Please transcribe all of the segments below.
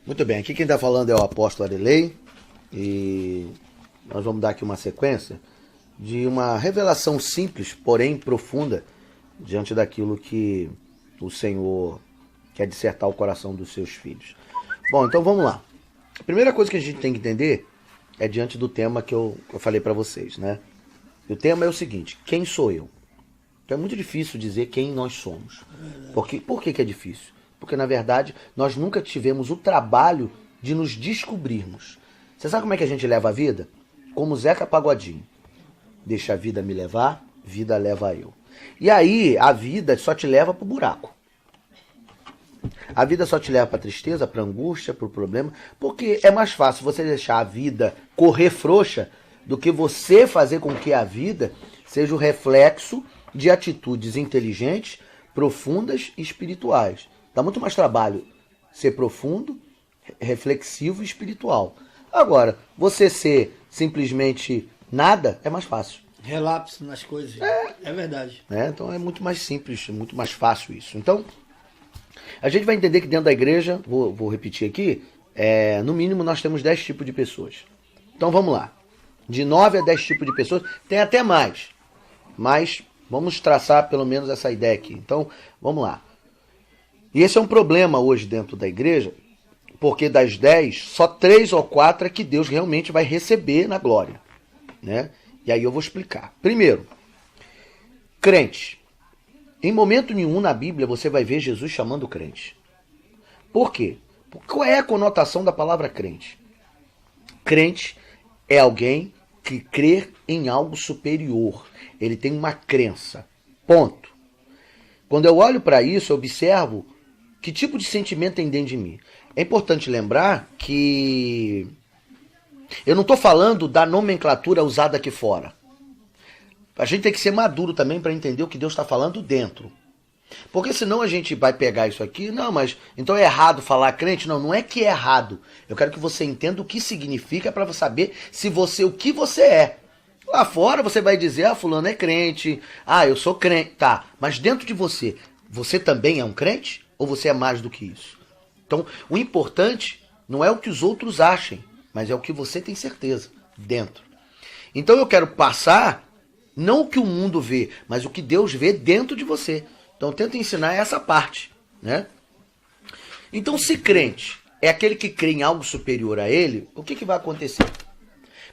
Muito bem, aqui quem está falando é o apóstolo Arilei e nós vamos dar aqui uma sequência de uma revelação simples, porém profunda, diante daquilo que o Senhor quer dissertar o coração dos seus filhos. Bom, então vamos lá. A primeira coisa que a gente tem que entender é diante do tema que eu falei para vocês, né? E o tema é o seguinte: quem sou eu? Então é muito difícil dizer quem nós somos. Por que é difícil? Porque, na verdade, nós nunca tivemos o trabalho de nos descobrirmos. Você sabe como é que a gente leva a vida? Como Zeca Pagodinho. Deixa a vida me levar, vida leva eu. E aí, a vida só te leva pro buraco. A vida só te leva pra tristeza, pra angústia, pro problema. Porque é mais fácil você deixar a vida correr frouxa do que você fazer com que a vida seja o reflexo de atitudes inteligentes, profundas e espirituais. Dá muito mais trabalho ser profundo, reflexivo e espiritual. Agora, você ser simplesmente nada é mais fácil. Relapso nas coisas. É verdade. Então é muito mais simples, muito mais fácil isso. Então, a gente vai entender que dentro da igreja, vou repetir aqui, no mínimo nós temos 10 tipos de pessoas. Então vamos lá. De 9 a 10 tipos de pessoas, tem até mais. Mas vamos traçar pelo menos essa ideia aqui. Então, vamos lá. E esse é um problema hoje dentro da igreja, porque das 10, só 3 ou 4 é que Deus realmente vai receber na glória, né? E aí eu vou explicar. Primeiro, crente. Em momento nenhum na Bíblia você vai ver Jesus chamando crente. Por quê? Qual é a conotação da palavra crente? Crente é alguém que crê em algo superior. Ele tem uma crença. Ponto. Quando eu olho para isso, eu observo que tipo de sentimento tem dentro de mim. É importante lembrar que eu não estou falando da nomenclatura usada aqui fora. A gente tem que ser maduro também para entender o que Deus está falando dentro. Porque senão a gente vai pegar isso aqui, não, mas então é errado falar crente? Não, não é que é errado. Eu quero que você entenda o que significa para saber o que você é. Lá fora você vai dizer, fulano é crente, eu sou crente, tá. Mas dentro de você, você também é um crente? Ou você é mais do que isso? Então, o importante não é o que os outros achem, mas é o que você tem certeza dentro. Então eu quero passar, não o que o mundo vê, mas o que Deus vê dentro de você. Então tenta ensinar essa parte, né? Então, se crente é aquele que crê em algo superior a ele, o que vai acontecer?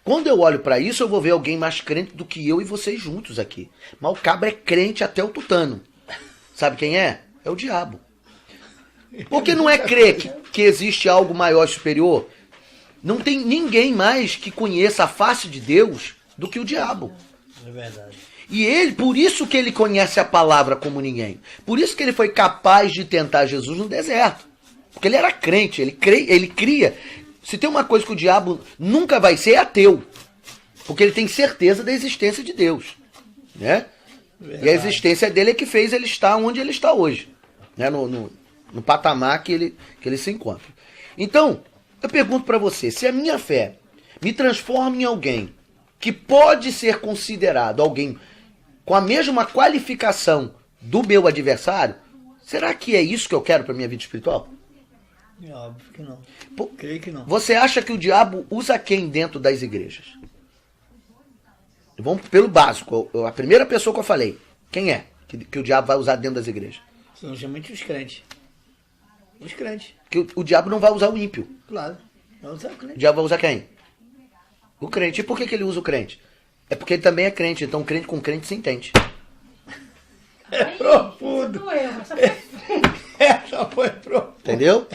Quando eu olho para isso, eu vou ver alguém mais crente do que eu e vocês juntos aqui. Mas o cabra é crente até o tutano. Sabe quem é? É o diabo. Porque não é crer que existe algo maior e superior. Não tem ninguém mais que conheça a face de Deus do que o diabo. É verdade. E ele, por isso que ele conhece a palavra como ninguém. Por isso que ele foi capaz de tentar Jesus no deserto. Porque ele era crente, ele cria. Se tem uma coisa que o diabo nunca vai ser, é ateu. Porque ele tem certeza da existência de Deus. Né? E a existência dele é que fez ele estar onde ele está hoje. Né? No patamar que ele se encontra. Então, eu pergunto para você, se a minha fé me transforma em alguém que pode ser considerado alguém com a mesma qualificação do meu adversário, será que é isso que eu quero para minha vida espiritual? É óbvio que não. Creio que não. Você acha que o diabo usa quem dentro das igrejas? Vamos pelo básico. A primeira pessoa que eu falei, quem é que o diabo vai usar dentro das igrejas? São geralmente os crentes. Os crentes. Que o diabo não vai usar o ímpio. Claro. Vai usar o crente. O diabo vai usar quem? O crente. E por que ele usa o crente? É porque ele também é crente. Então crente com crente se entende. É profundo. Essa foi profunda. Entendeu?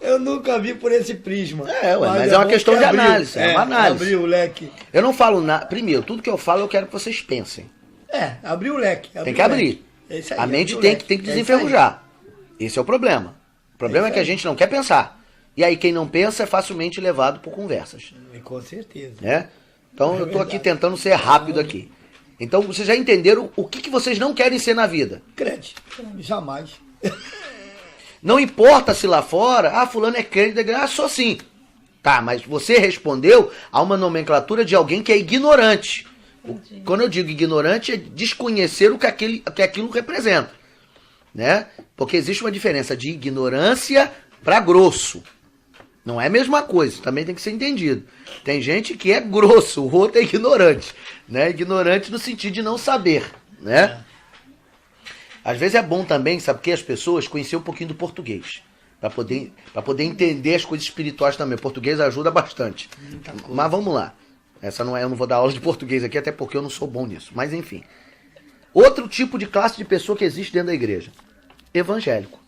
Eu nunca vi por esse prisma. Mas é uma questão de análise. É uma análise. Abriu o leque. Eu não falo nada. Primeiro, tudo que eu falo eu quero que vocês pensem. Abriu o leque. Tem que abrir. É isso aí, a mente tem que desenferrujar. Esse é o problema. O problema é que a gente não quer pensar. E aí quem não pensa é facilmente levado por conversas. Com certeza. Né? Então eu estou aqui tentando ser rápido aqui. Então vocês já entenderam o que vocês não querem ser na vida. Crente. Jamais. Não importa se lá fora, fulano é crente da igreja, sou sim. Tá, mas você respondeu a uma nomenclatura de alguém que é ignorante. Quando eu digo ignorante, é desconhecer o que aquilo representa. Né? Porque existe uma diferença de ignorância para grosso. Não é a mesma coisa, também tem que ser entendido. Tem gente que é grosso, o outro é ignorante, né? Ignorante no sentido de não saber, né? Às vezes é bom também, sabe, que as pessoas conhecer um pouquinho do português, para poder entender as coisas espirituais também. O português ajuda bastante. Mas vamos lá. Eu não vou dar aula de português aqui, até porque eu não sou bom nisso. Mas enfim. Outro tipo de classe de pessoa que existe dentro da igreja. Evangélico.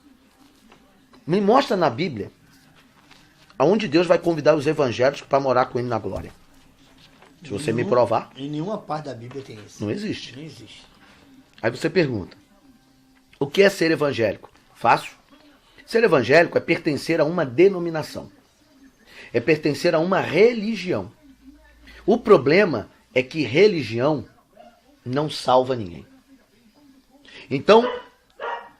Me mostra na Bíblia aonde Deus vai convidar os evangélicos para morar com ele na glória. Se você me provar. Em nenhuma parte da Bíblia tem isso. Não existe. Não existe. Aí você pergunta. O que é ser evangélico? Fácil. Ser evangélico é pertencer a uma denominação. É pertencer a uma religião. O problema é que religião não salva ninguém. Então,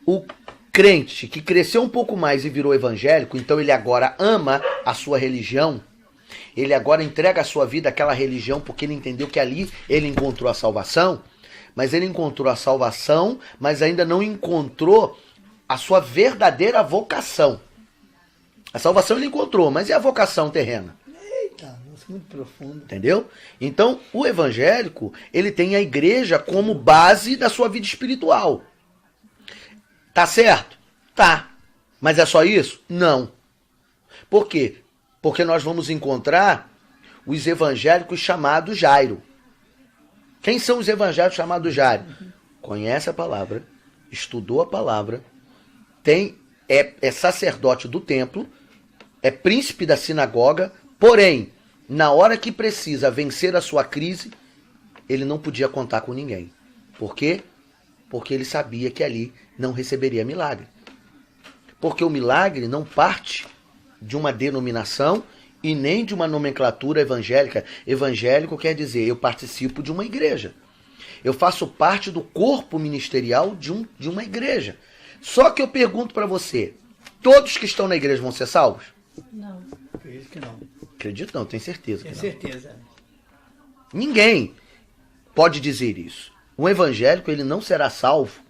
o crente que cresceu um pouco mais e virou evangélico, então ele agora ama a sua religião, ele agora entrega a sua vida àquela religião porque ele entendeu que ali ele encontrou a salvação, mas ele encontrou a salvação, mas ainda não encontrou a sua verdadeira vocação. A salvação ele encontrou, mas e a vocação terrena? Eita, isso é muito profundo. Entendeu? Então, o evangélico, ele tem a igreja como base da sua vida espiritual. Tá certo? Tá. Mas é só isso? Não. Por quê? Porque nós vamos encontrar os evangélicos chamados Jairo. Quem são os evangélicos chamados Jairo? Conhece a palavra, estudou a palavra, é sacerdote do templo, é príncipe da sinagoga, porém, na hora que precisa vencer a sua crise, ele não podia contar com ninguém. Por quê? Porque ele sabia que ali não receberia milagre. Porque o milagre não parte de uma denominação e nem de uma nomenclatura evangélica. Evangélico quer dizer, eu participo de uma igreja. Eu faço parte do corpo ministerial de uma igreja. Só que eu pergunto para você, todos que estão na igreja vão ser salvos? Não. Acredito que não. Acredito não, tenho certeza. Tenho certeza. Ninguém pode dizer isso. Um evangélico, ele não será salvo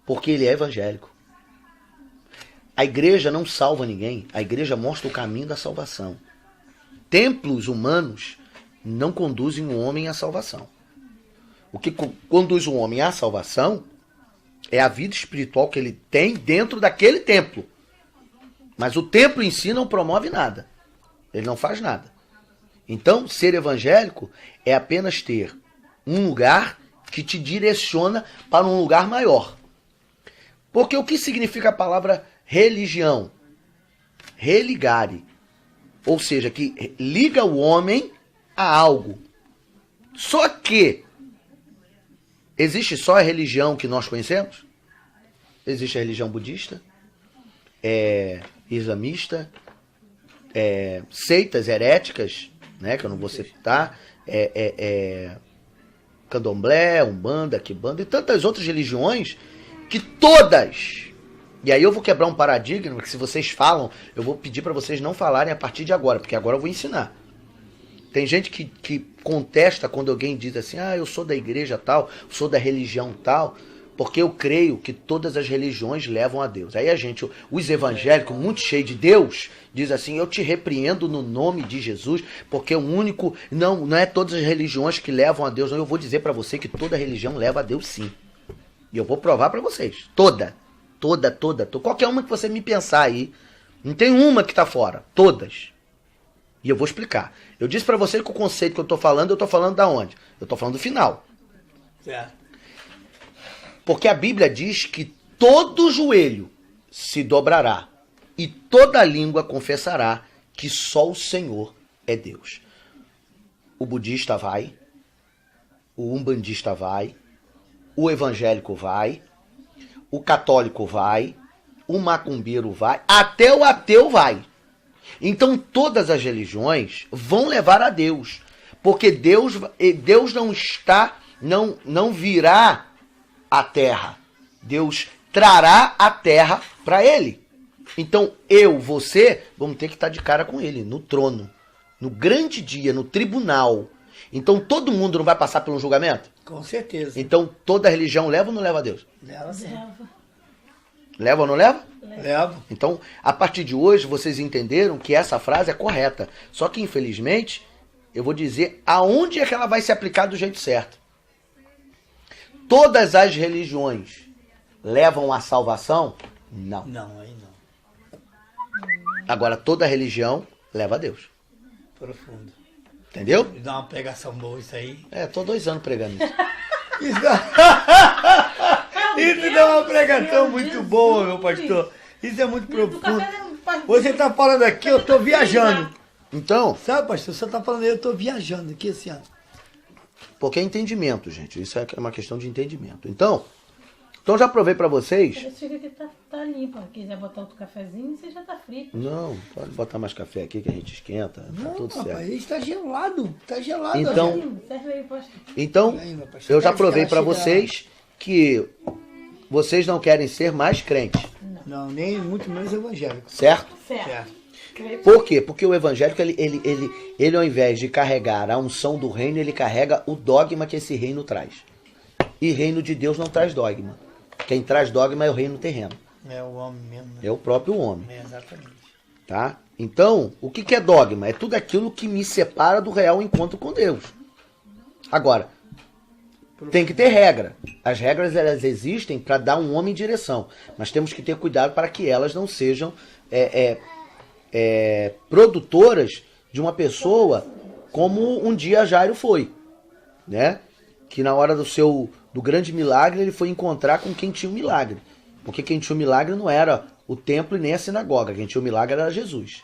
porque ele é evangélico. A igreja não salva ninguém. A igreja mostra o caminho da salvação. Templos humanos não conduzem o homem à salvação. O que conduz o homem à salvação é a vida espiritual que ele tem dentro daquele templo. Mas o templo em si não promove nada. Ele não faz nada. Então, ser evangélico é apenas ter um lugar que te direciona para um lugar maior. Porque o que significa a palavra religião? Religare. Ou seja, que liga o homem a algo. Só que existe só a religião que nós conhecemos? Existe a religião budista, islamista, seitas heréticas, né, que eu não vou citar, candomblé, umbanda, quimbanda e tantas outras religiões que todas, e aí eu vou quebrar um paradigma que se vocês falam, eu vou pedir para vocês não falarem a partir de agora, porque agora eu vou ensinar. Tem gente que contesta quando alguém diz assim, eu sou da igreja tal, sou da religião tal, porque eu creio que todas as religiões levam a Deus. Aí os evangélicos, muito cheios de Deus, diz assim, eu te repreendo no nome de Jesus, porque o único, não é todas as religiões que levam a Deus, não. Eu vou dizer para você que toda religião leva a Deus sim. E eu vou provar para vocês. Toda. Qualquer uma que você me pensar aí, não tem uma que tá fora. Todas. E eu vou explicar. Eu disse para você que o conceito que eu tô falando da onde? Eu tô falando do final. Certo. Porque a Bíblia diz que todo joelho se dobrará e toda língua confessará que só o Senhor é Deus. O budista vai, o umbandista vai, o evangélico vai, o católico vai, o macumbeiro vai, até o ateu vai. Então todas as religiões vão levar a Deus, porque Deus não virá a terra. Deus trará a terra para ele. Então você, vamos ter que estar de cara com ele, no trono, no grande dia, no tribunal. Então todo mundo não vai passar pelo julgamento? Com certeza. Então toda religião leva ou não leva a Deus? Leva sim. Leva ou não leva? Levo. Então, a partir de hoje, vocês entenderam que essa frase é correta. Só que, infelizmente, eu vou dizer aonde é que ela vai se aplicar do jeito certo. Todas as religiões levam à salvação? Não. Não, aí não. Agora, toda religião leva a Deus. Profundo. Entendeu? Me dá uma pregação boa isso aí. Tô 2 anos pregando isso. Isso dá uma pregação muito boa, meu pastor. Isso é muito profundo. Você tá falando aqui, eu tô viajando. Então, Sabe, pastor, você tá falando aí, eu tô viajando aqui assim, ó. porque é entendimento, gente. Isso é uma questão de entendimento. Então já provei pra vocês. Esse aqui tá limpo. Se quiser botar outro cafezinho, você já tá frito. Não, pode botar mais café aqui que a gente esquenta. Tá Não, tudo rapaz, certo. ele tá gelado. Tá gelado. Então- Rogério. Serve aí, pastor. Então, Aí, meu pastor, eu já pega provei aquela pra xícara vocês que vocês não querem ser mais crentes, Não, nem muito menos evangélico. certo? Certo. Por quê? Porque o evangélico, ele ao invés de carregar a unção do reino, ele carrega o dogma que esse reino traz. E reino de Deus não traz dogma. Quem traz dogma é o reino terreno. É o homem mesmo, né? É o próprio homem, É, exatamente. tá? Então, o que é dogma? É tudo aquilo que me separa do real encontro com Deus. Agora, tem que ter regra. As regras, elas existem para dar um homem direção. Mas temos que ter cuidado para que elas não sejam produtoras de uma pessoa como um dia Jairo foi, né? Que na hora do grande milagre ele foi encontrar com quem tinha o milagre. Porque quem tinha o milagre não era o templo e nem a sinagoga. Quem tinha o milagre era Jesus,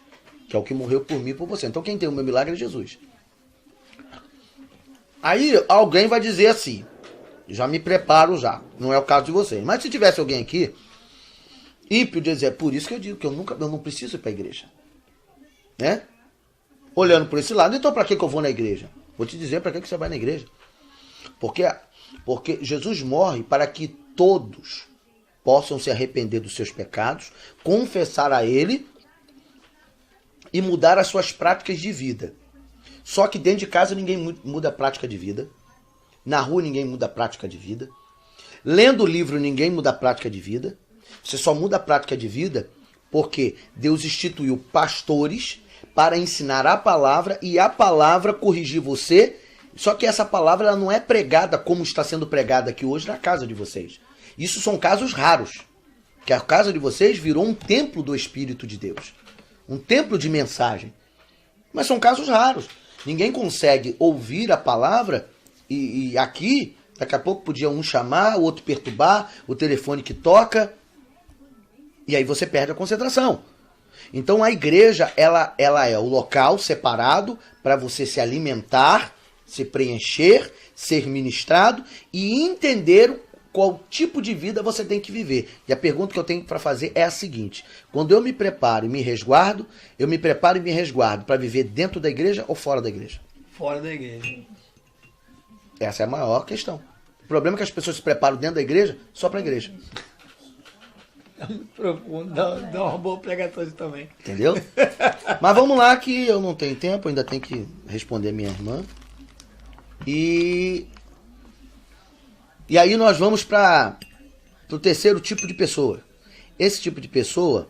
que é o que morreu por mim e por você. Então quem tem o meu milagre é Jesus. Aí alguém vai dizer assim, já me preparo já, não é o caso de vocês. Mas se tivesse alguém aqui, ímpio de dizer, é por isso que eu digo que eu não preciso ir para a igreja. Né? Olhando por esse lado, então para que eu vou na igreja? Vou te dizer para que você vai na igreja. Porque Jesus morre para que todos possam se arrepender dos seus pecados, confessar a Ele e mudar as suas práticas de vida. Só que dentro de casa ninguém muda a prática de vida. Na rua ninguém muda a prática de vida. Lendo o livro ninguém muda a prática de vida. Você só muda a prática de vida porque Deus instituiu pastores para ensinar a palavra e a palavra corrigir você. Só que essa palavra ela não é pregada como está sendo pregada aqui hoje na casa de vocês. Isso são casos raros. Que a casa de vocês virou um templo do Espírito de Deus. Um templo de mensagem. Mas são casos raros. Ninguém consegue ouvir a palavra e aqui, daqui a pouco podia um chamar, o outro perturbar, o telefone que toca. E aí você perde a concentração. Então a igreja, ela é o local separado para você se alimentar, se preencher, ser ministrado e entender qual tipo de vida você tem que viver. E a pergunta que eu tenho para fazer é a seguinte: quando eu me preparo e me resguardo, eu me preparo e me resguardo para viver dentro da igreja ou fora da igreja? Fora da igreja. Essa é a maior questão. O problema é que as pessoas se preparam dentro da igreja só para a igreja. É muito profundo, dá uma boa pregação isso também. Entendeu? Mas vamos lá que eu não tenho tempo, ainda tenho que responder a minha irmã. E aí nós vamos para o terceiro tipo de pessoa. Esse tipo de pessoa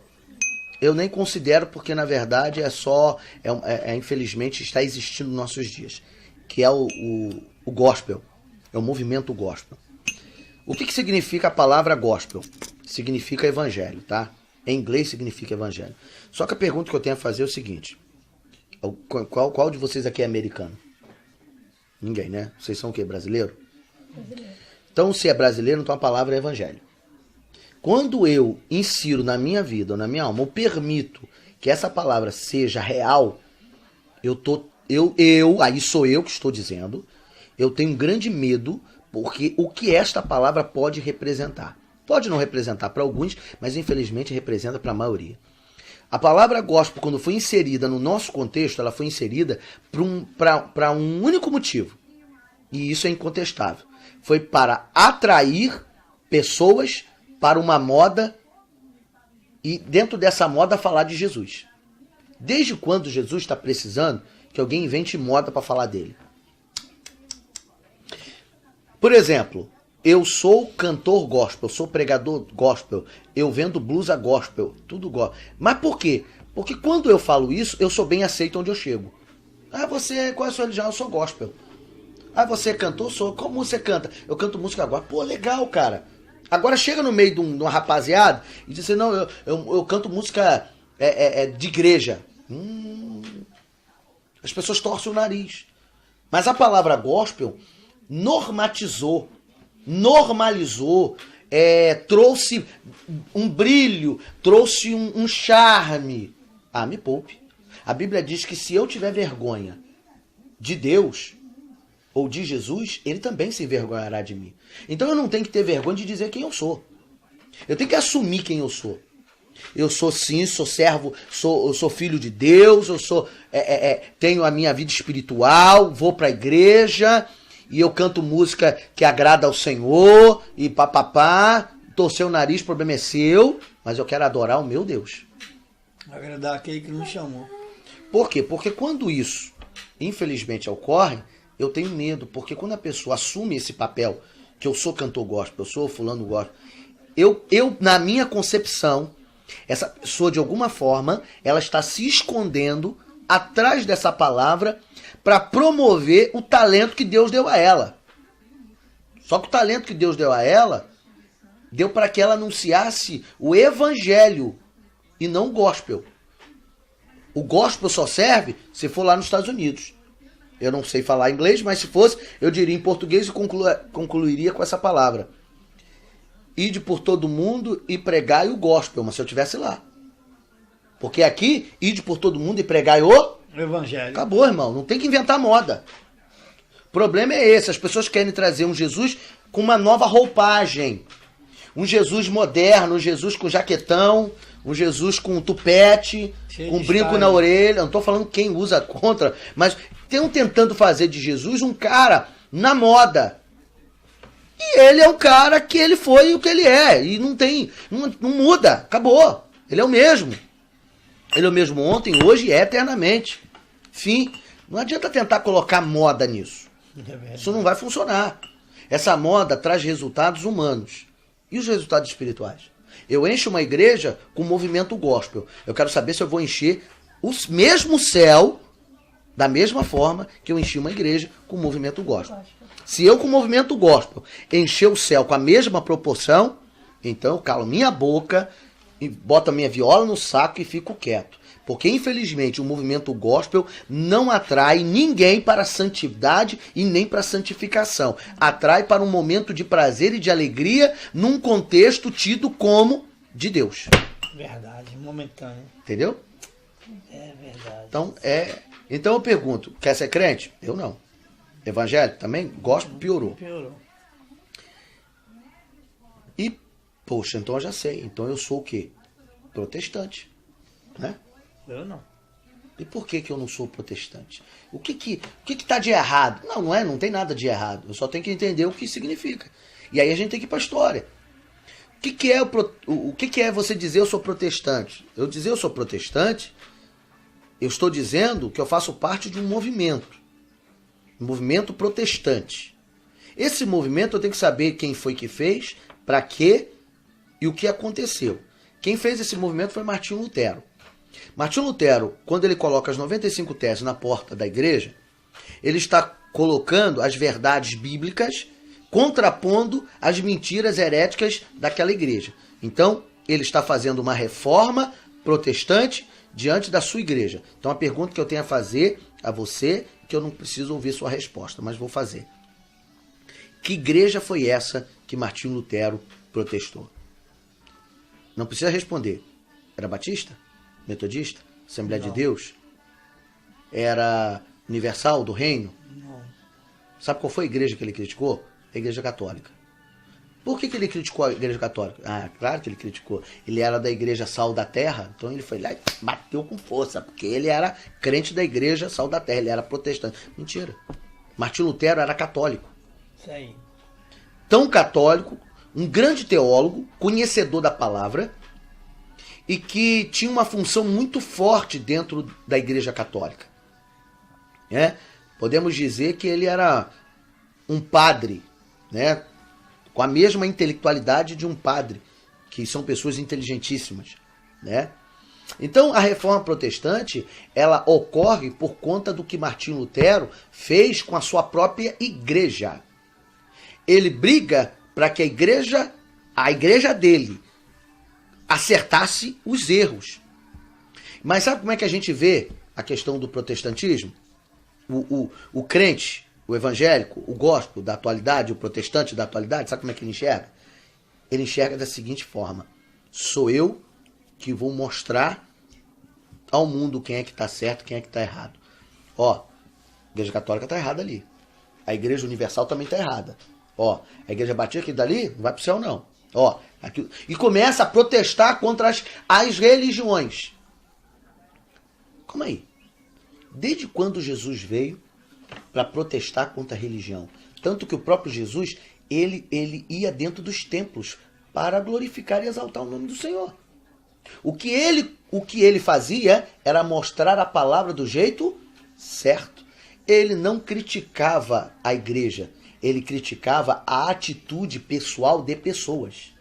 eu nem considero porque na verdade infelizmente está existindo nos nossos dias. Que é o gospel. É o movimento gospel. O que significa a palavra gospel? Significa evangelho, tá? Em inglês significa evangelho. Só que a pergunta que eu tenho a fazer é o seguinte. Qual de vocês aqui é americano? Ninguém, né? Vocês são o quê? Brasileiro? Brasileiro. Então, se é brasileiro, então a palavra é evangelho. Quando eu insiro na minha vida ou na minha alma, eu permito que essa palavra seja real, aí sou eu que estou dizendo, eu tenho um grande medo, porque o que esta palavra pode representar? Pode não representar para alguns, mas infelizmente representa para a maioria. A palavra gospel, quando foi inserida no nosso contexto, ela foi inserida para um único motivo. E isso é incontestável. Foi para atrair pessoas para uma moda e dentro dessa moda falar de Jesus. Desde quando Jesus está precisando que alguém invente moda para falar dele? Por exemplo, eu sou cantor gospel, eu sou pregador gospel, eu vendo blusa gospel, tudo gospel. Mas por quê? Porque quando eu falo isso, eu sou bem aceito onde eu chego. Ah, você, qual é a sua religião? Eu sou gospel. Ah, você é cantor? Sou. Como você canta? Eu canto música gospel. Pô, legal, cara. Agora chega no meio de uma rapaziada e diz assim, não, eu canto música de igreja. As pessoas torcem o nariz. Mas a palavra gospel normalizou, trouxe um brilho, trouxe um charme. Ah, me poupe. A Bíblia diz que se eu tiver vergonha de Deus ou de Jesus, ele também se envergonhará de mim. Então eu não tenho que ter vergonha de dizer quem eu sou. Eu tenho que assumir quem eu sou. Eu sou sim, sou servo, eu sou filho de Deus, eu sou tenho a minha vida espiritual, vou para a igreja e eu canto música que agrada ao Senhor e papapá, torcer o nariz, o problema é seu, mas eu quero adorar o meu Deus. Agradar aquele que nos chamou. Por quê? Porque quando isso, infelizmente, ocorre, eu tenho medo, porque quando a pessoa assume esse papel, que eu sou cantor gospel, eu sou fulano gospel, eu na minha concepção, essa pessoa, de alguma forma, ela está se escondendo atrás dessa palavra para promover o talento que Deus deu a ela. Só que o talento que Deus deu a ela, deu para que ela anunciasse o evangelho e não o gospel. O gospel só serve se for lá nos Estados Unidos. Eu não sei falar inglês, mas se fosse, eu diria em português e concluiria com essa palavra. Ide por todo mundo e pregai o gospel, mas se eu estivesse lá. Porque aqui, ide por todo mundo e pregai o evangelho. Acabou, irmão. Não tem que inventar moda. O problema é esse. As pessoas querem trazer um Jesus com uma nova roupagem. Um Jesus moderno, um Jesus com jaquetão, um Jesus com tupete, cheio com de brinco style. na orelha. Não estou falando quem usa contra, mas estão tentando fazer de Jesus um cara na moda. E ele é um cara que ele foi o que ele é. E não muda. Acabou. Ele é o mesmo. Ele é o mesmo ontem, hoje e eternamente. Fim. Não adianta tentar colocar moda nisso. Isso não vai funcionar. Essa moda traz resultados humanos. E os resultados espirituais? Eu encho uma igreja com movimento gospel. Eu quero saber se eu vou encher o mesmo céu da mesma forma que eu enchi uma igreja com movimento gospel. Se eu com o movimento gospel encher o céu com a mesma proporção, então eu calo minha boca e boto a minha viola no saco e fico quieto. Porque, infelizmente, o movimento gospel não atrai ninguém para a santidade e nem para a santificação. Atrai para um momento de prazer e de alegria num contexto tido como de Deus. Verdade, momentâneo. Entendeu? É verdade. Então eu pergunto, quer ser crente? Eu não. Evangélico também? Gospel piorou. Piorou. E, poxa, então eu já sei. Então eu sou o quê? Protestante. Né? Eu não. E por que eu não sou protestante? O que tá de errado? Não tem nada de errado. Eu só tenho que entender o que significa. E aí a gente tem que ir para a história. O que é você dizer eu sou protestante? Eu dizer eu sou protestante, eu estou dizendo que eu faço parte de um movimento protestante. Esse movimento eu tenho que saber quem foi que fez, para quê e o que aconteceu. Quem fez esse movimento foi Martinho Lutero. Martinho Lutero, quando ele coloca as 95 teses na porta da igreja, ele está colocando as verdades bíblicas, contrapondo as mentiras heréticas daquela igreja. Então, ele está fazendo uma reforma protestante diante da sua igreja. Então, a pergunta que eu tenho a fazer a você, que eu não preciso ouvir sua resposta, mas vou fazer. Que igreja foi essa que Martinho Lutero protestou? Não precisa responder. Era Batista? Metodista? Assembleia de Deus? Era Universal do Reino? Não. Sabe qual foi a igreja que ele criticou? A Igreja Católica. Por que ele criticou a Igreja Católica? Ah, claro que ele criticou. Ele era da Igreja Sal da Terra, então ele foi lá e bateu com força, porque ele era crente da Igreja Sal da Terra, ele era protestante. Mentira. Martinho Lutero era católico. Isso aí. Tão católico, um grande teólogo, conhecedor da palavra, e que tinha uma função muito forte dentro da Igreja Católica. Podemos dizer que ele era um padre, né? com a mesma intelectualidade de um padre, que são pessoas inteligentíssimas, né? Então, a reforma protestante, ela ocorre por conta do que Martinho Lutero fez com a sua própria igreja. Ele briga para que a igreja dele, acertasse os erros. Mas sabe como é que a gente vê a questão do protestantismo? O crente, o evangélico, o gospel da atualidade, o protestante da atualidade, sabe como é que ele enxerga? Ele enxerga da seguinte forma: sou eu que vou mostrar ao mundo quem é que está certo, quem é que está errado. Ó, a Igreja Católica está errada ali. A Igreja Universal também está errada. Ó, a Igreja Batista aqui dali não vai para o céu não. Ó, aqui, e começa a protestar contra as religiões. Como aí? Desde quando Jesus veio para protestar contra a religião? Tanto que o próprio Jesus, ele ia dentro dos templos para glorificar e exaltar o nome do Senhor. O que ele fazia era mostrar a palavra do jeito certo. Ele não criticava a igreja, ele criticava a atitude pessoal de pessoas.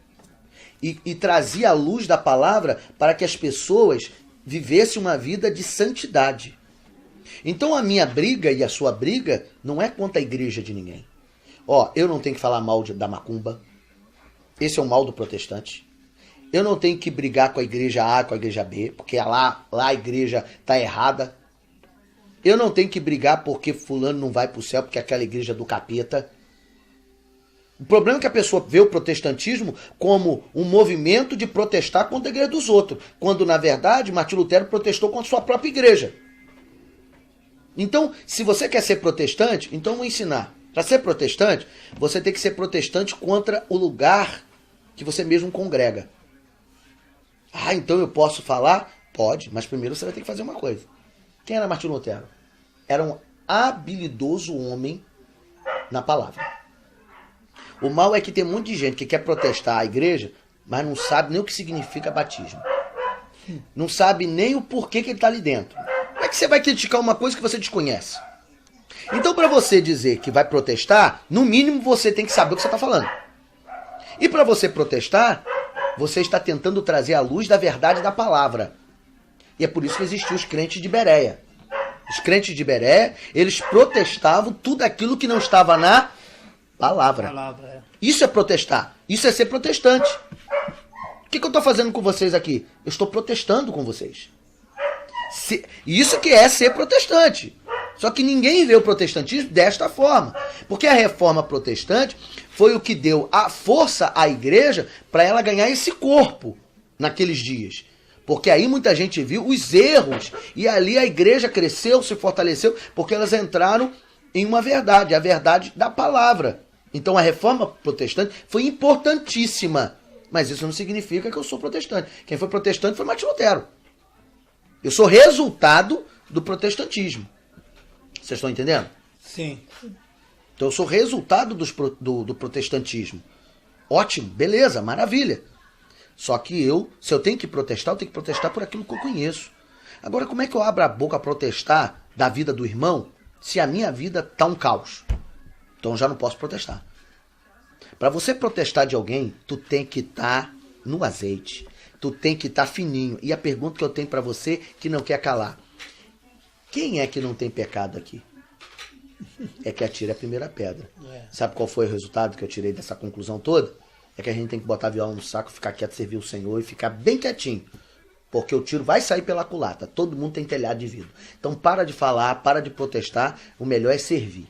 E trazia a luz da palavra para que as pessoas vivessem uma vida de santidade. Então a minha briga e a sua briga não é contra a igreja de ninguém. Ó, eu não tenho que falar mal da macumba. Esse é o mal do protestante. Eu não tenho que brigar com a igreja A, com a igreja B, porque lá a igreja está errada. Eu não tenho que brigar porque fulano não vai para o céu, porque aquela igreja é do capeta. O problema é que a pessoa vê o protestantismo como um movimento de protestar contra a igreja dos outros, quando, na verdade, Martinho Lutero protestou contra a sua própria igreja. Então, se você quer ser protestante, então eu vou ensinar. Para ser protestante, você tem que ser protestante contra o lugar que você mesmo congrega. Ah, então eu posso falar? Pode, mas primeiro você vai ter que fazer uma coisa. Quem era Martinho Lutero? Era um habilidoso homem na palavra. O mal é que tem um monte de gente que quer protestar a igreja, mas não sabe nem o que significa batismo. Não sabe nem o porquê que ele está ali dentro. Como é que você vai criticar uma coisa que você desconhece? Então, para você dizer que vai protestar, no mínimo você tem que saber o que você está falando. E para você protestar, você está tentando trazer a luz da verdade da palavra. E é por isso que existiam os crentes de Bereia. Os crentes de Bereia, eles protestavam tudo aquilo que não estava na palavra. Isso é protestar. Isso é ser protestante. O que eu estou fazendo com vocês aqui? Eu estou protestando com vocês. Isso que é ser protestante. Só que ninguém vê o protestantismo desta forma. Porque a reforma protestante foi o que deu a força à igreja para ela ganhar esse corpo naqueles dias. Porque aí muita gente viu os erros. E ali a igreja cresceu, se fortaleceu, porque elas entraram em uma verdade, a verdade da palavra. Então a reforma protestante foi importantíssima. Mas isso não significa que eu sou protestante. Quem foi protestante foi Martinho Lutero. Eu sou resultado do protestantismo. Vocês estão entendendo? Sim. Então eu sou resultado do protestantismo. Ótimo, beleza, maravilha. Só que se eu tenho que protestar, eu tenho que protestar por aquilo que eu conheço. Agora, como é que eu abro a boca a protestar da vida do irmão se a minha vida está um caos? Então eu já não posso protestar. Para você protestar de alguém, tu tem que estar no azeite. Tu tem que estar fininho. E a pergunta que eu tenho para você, que não quer calar. Quem é que não tem pecado aqui? É que atira a primeira pedra. Sabe qual foi o resultado que eu tirei dessa conclusão toda? É que a gente tem que botar a viola no saco, ficar quieto, servir o Senhor e ficar bem quietinho. Porque o tiro vai sair pela culata. Todo mundo tem telhado de vidro. Então para de falar, para de protestar. O melhor é servir.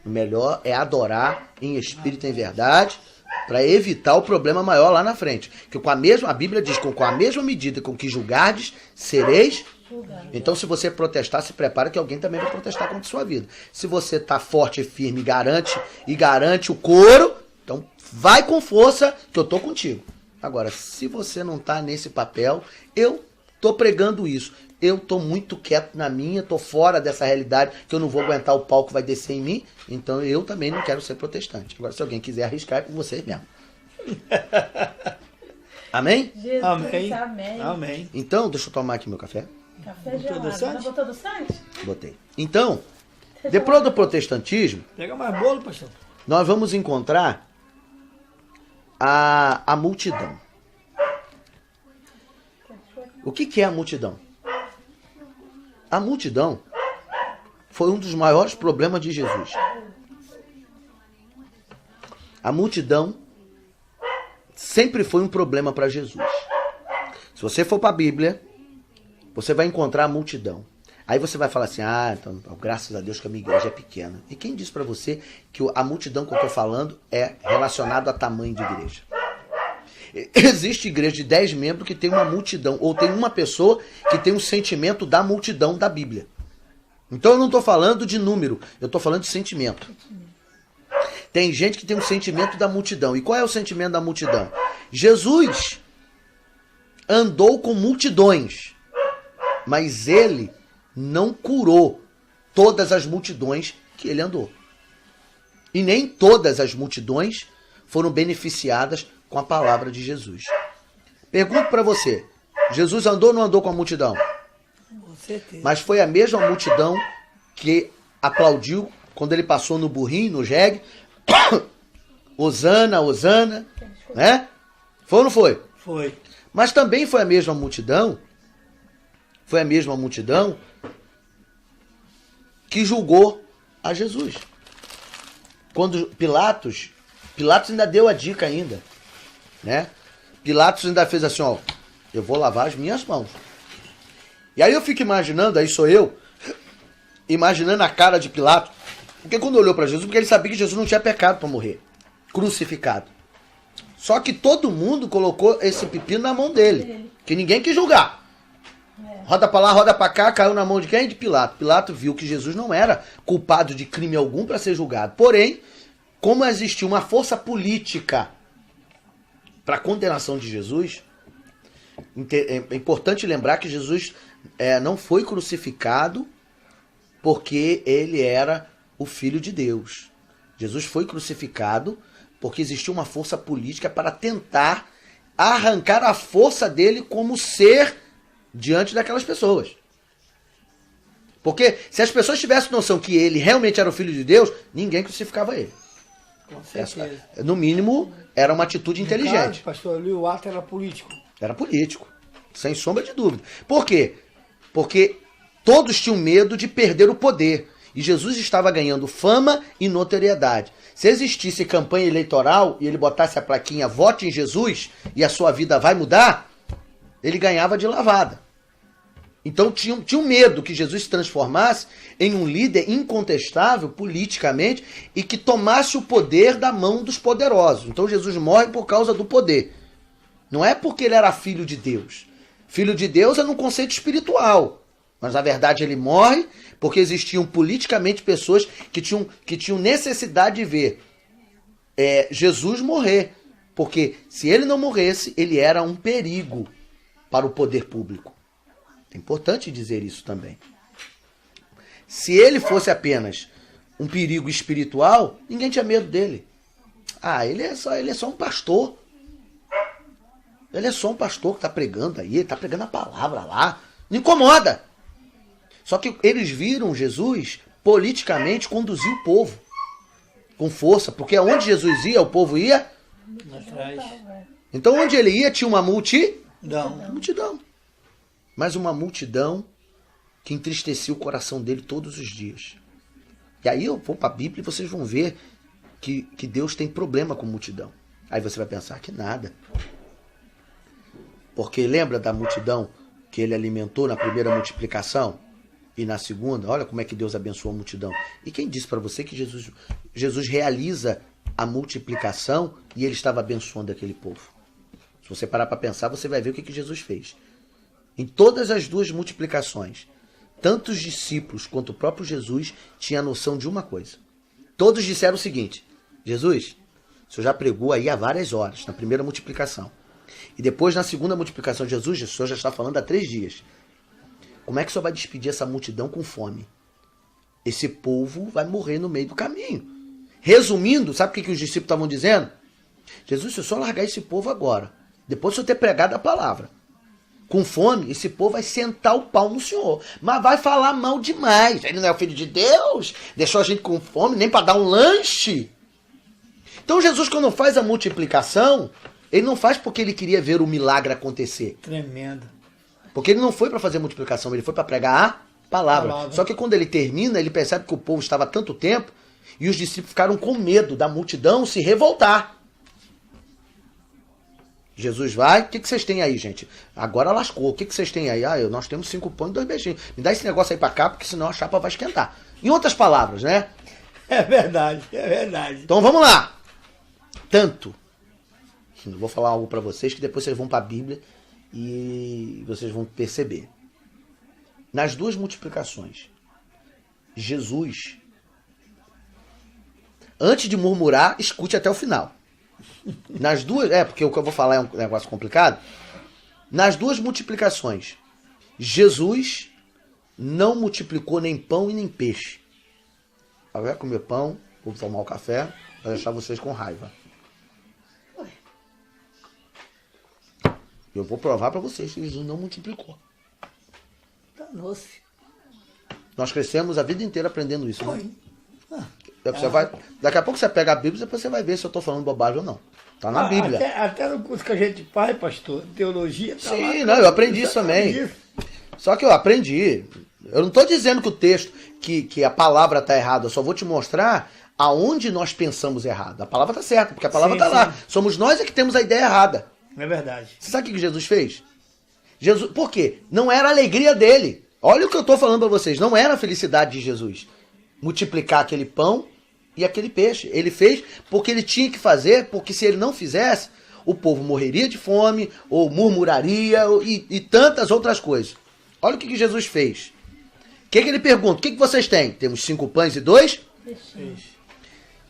O melhor é adorar em espírito e em verdade, para evitar o problema maior lá na frente. Que a Bíblia diz que com a mesma medida com que julgardes, sereis. Então, se você protestar, se prepara que alguém também vai protestar contra a sua vida. Se você está forte e firme e garante o couro, então vai com força que eu estou contigo. Agora, se você não está nesse papel, eu estou pregando isso. Eu estou muito quieto na minha, estou fora dessa realidade, que eu não vou aguentar o pau que vai descer em mim, então eu também não quero ser protestante. Agora, se alguém quiser arriscar, é com vocês mesmo. Amém? Jesus, Amém. amém. Amém. Então, deixa eu tomar aqui meu café. Café gelado. Não botou adoçante? Botei. Então, depois do protestantismo, Pega mais bolo, pastor. nós vamos encontrar a multidão. O que é a multidão? A multidão foi um dos maiores problemas de Jesus. A multidão sempre foi um problema para Jesus. Se você for para a Bíblia, você vai encontrar a multidão. Aí você vai falar assim, então, graças a Deus que a minha igreja é pequena. E quem disse para você que a multidão que eu estou falando é relacionado a tamanho de igreja? Existe igreja de 10 membros que tem uma multidão, ou tem uma pessoa que tem um sentimento da multidão da Bíblia. Então eu não estou falando de número, eu estou falando de sentimento. Tem gente que tem um sentimento da multidão. E qual é o sentimento da multidão? Jesus andou com multidões, mas ele não curou todas as multidões que ele andou. E nem todas as multidões foram beneficiadas com a palavra de Jesus. Pergunto para você, Jesus andou ou não andou com a multidão? Com certeza. Mas foi a mesma multidão que aplaudiu quando ele passou no burrinho, no jegue. Hosana, Hosana, né? Foi ou não foi? Foi. Mas também foi a mesma multidão, que julgou a Jesus. Quando Pilatos ainda deu a dica ainda, né? Pilatos ainda fez assim, ó, eu vou lavar as minhas mãos. E aí eu fico imaginando, aí sou eu, imaginando a cara de Pilatos, porque quando olhou para Jesus, porque ele sabia que Jesus não tinha pecado para morrer, crucificado. Só que todo mundo colocou esse pepino na mão dele, que ninguém quis julgar. Roda para lá, roda para cá, caiu na mão de quem? De Pilatos. Pilatos viu que Jesus não era culpado de crime algum para ser julgado. Porém, como existia uma força política para a condenação de Jesus, é importante lembrar que Jesus não foi crucificado porque ele era o Filho de Deus. Jesus foi crucificado porque existia uma força política para tentar arrancar a força dele como ser diante daquelas pessoas. Porque se as pessoas tivessem noção que ele realmente era o Filho de Deus, ninguém crucificava ele. Com certeza. No mínimo, era uma atitude inteligente. Caso, pastor, ali o ato era político. Era político, sem sombra de dúvida. Por quê? Porque todos tinham medo de perder o poder. E Jesus estava ganhando fama e notoriedade. Se existisse campanha eleitoral e ele botasse a plaquinha "Vote em Jesus" e a sua vida vai mudar, ele ganhava de lavada. Então tinham medo que Jesus se transformasse em um líder incontestável politicamente e que tomasse o poder da mão dos poderosos. Então Jesus morre por causa do poder. Não é porque ele era filho de Deus. Filho de Deus é num conceito espiritual. Mas na verdade ele morre porque existiam politicamente pessoas que tinham necessidade de ver Jesus morrer. Porque se ele não morresse, ele era um perigo para o poder público. É importante dizer isso também. Se ele fosse apenas um perigo espiritual, ninguém tinha medo dele. Ele é só um pastor. Ele é só um pastor que está pregando aí, está pregando a palavra lá. Não incomoda. Só que eles viram Jesus politicamente conduzir o povo com força, porque onde Jesus ia, o povo ia Atrás. Então onde ele ia tinha uma Não. multidão. Mas uma multidão que entristecia o coração dele todos os dias. E aí eu vou para a Bíblia e vocês vão ver que Deus tem problema com multidão. Aí você vai pensar que nada. Porque lembra da multidão que ele alimentou na primeira multiplicação? E na segunda, olha como é que Deus abençoou a multidão. E quem disse para você que Jesus realiza a multiplicação e ele estava abençoando aquele povo? Se você parar para pensar, você vai ver o que Jesus fez. Em todas as duas multiplicações, tanto os discípulos quanto o próprio Jesus tinham a noção de uma coisa. Todos disseram o seguinte: Jesus, o senhor já pregou aí há várias horas, na primeira multiplicação. E depois, na segunda multiplicação de Jesus, o senhor já está falando há 3 dias. Como é que o senhor vai despedir essa multidão com fome? Esse povo vai morrer no meio do caminho. Resumindo, sabe o que os discípulos estavam dizendo? Jesus, se o senhor largar esse povo agora, depois do senhor ter pregado a palavra, com fome, esse povo vai sentar o pau no senhor. Mas vai falar mal demais. Ele não é o filho de Deus? Deixou a gente com fome nem para dar um lanche? Então Jesus, quando faz a multiplicação, ele não faz porque ele queria ver o milagre acontecer. Tremendo. Porque ele não foi para fazer multiplicação, ele foi para pregar a palavra. Só que quando ele termina, ele percebe que o povo estava há tanto tempo e os discípulos ficaram com medo da multidão se revoltar. Jesus vai, o que vocês têm aí, gente? Agora lascou, o que vocês têm aí? Nós temos 5 pães e 2 peixinhos. Me dá esse negócio aí pra cá, porque senão a chapa vai esquentar. Em outras palavras, né? É verdade, é verdade. Então vamos lá. Tanto, eu vou falar algo pra vocês que depois vocês vão pra Bíblia e vocês vão perceber. Nas 2 multiplicações, Jesus, antes de murmurar, escute até o final. Nas 2, porque o que eu vou falar é um negócio complicado. Nas 2 multiplicações, Jesus não multiplicou nem pão e nem peixe. Eu vou comer pão, vou tomar o café, vai deixar vocês com raiva. Eu vou provar para vocês que Jesus não multiplicou. Nossa. Nós crescemos a vida inteira aprendendo isso, né? Foi. Daqui a pouco você pega a Bíblia e depois você vai ver se eu estou falando bobagem ou não. Tá na Bíblia. Até no curso que a gente faz, pastor, teologia. Tá Sim, lá, eu aprendi isso também. Só que eu aprendi. Eu não estou dizendo que o texto, que a palavra está errada. Eu só vou te mostrar aonde nós pensamos errado. A palavra está certa, porque a palavra está lá. Somos nós que temos a ideia errada. É verdade. Você sabe o que Jesus fez? Por quê? Não era a alegria dele. Olha o que eu estou falando para vocês. Não era a felicidade de Jesus multiplicar aquele pão e aquele peixe. Ele fez porque ele tinha que fazer, porque se ele não fizesse, o povo morreria de fome, ou murmuraria, e tantas outras coisas. Olha o que Jesus fez. O que ele pergunta? O que vocês têm? Temos 5 pães e 2? Peixe.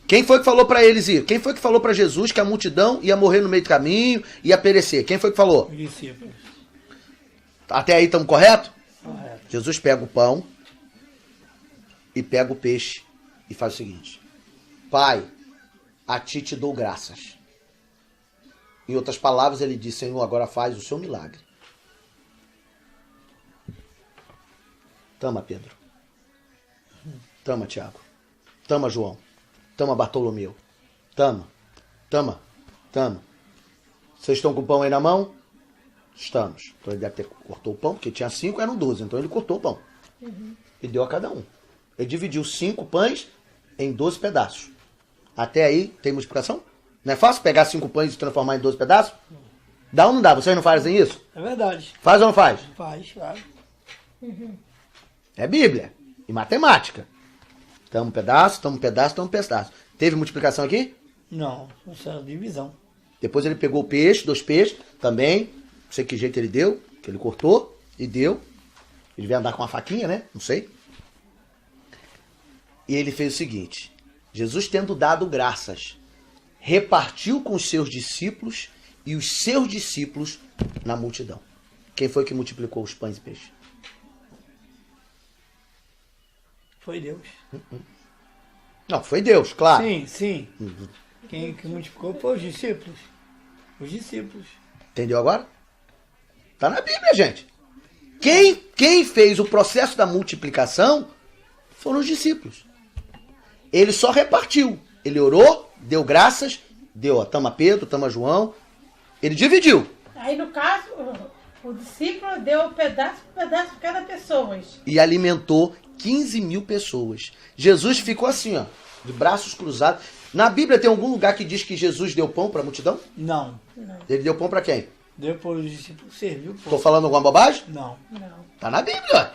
Quem foi que falou para eles ir? Quem foi que falou para Jesus que a multidão ia morrer no meio do caminho, ia perecer? Quem foi que falou? Os discípulos. Até aí estamos correto? Correto. Jesus pega o pão e pega o peixe e faz o seguinte: Pai, a ti te dou graças. Em outras palavras, ele diz: Senhor, agora faz o seu milagre. Tama, Pedro. Tama, Tiago. Tama, João. Tama, Bartolomeu. Tama. Vocês estão com o pão aí na mão? Estamos. Então ele deve ter cortou o pão, porque tinha 5, eram 12. Então ele cortou o pão. E deu a cada um. Ele dividiu 5 pães em 12 pedaços. Até aí, tem multiplicação? Não é fácil pegar 5 pães e transformar em 12 pedaços? Dá ou não dá? Vocês não fazem isso? É verdade. Faz ou não faz? Faz. É Bíblia. E matemática. Tamo um pedaço. Teve multiplicação aqui? Não, isso é divisão. Depois ele pegou o peixe, 2 peixes, também. Não sei que jeito ele deu, que ele cortou e deu. Ele veio andar com uma faquinha, né? Não sei. E ele fez o seguinte: Jesus, tendo dado graças, repartiu com os seus discípulos e os seus discípulos na multidão. Quem foi que multiplicou os pães e peixes? Foi Deus. Não, foi Deus, claro. Sim. Quem que multiplicou foi os discípulos. Os discípulos. Entendeu agora? Tá na Bíblia, gente. Quem fez o processo da multiplicação foram os discípulos. Ele só repartiu. Ele orou, deu graças, deu a tama Pedro, tama João. Ele dividiu. Aí, no caso, o discípulo deu pedaço por cada pessoa. E alimentou 15 mil pessoas. Jesus ficou assim, ó, de braços cruzados. Na Bíblia tem algum lugar que diz que Jesus deu pão para a multidão? Não. Ele deu pão para quem? Deu para os discípulos, serviu. Tô falando alguma bobagem? Não. Tá na Bíblia.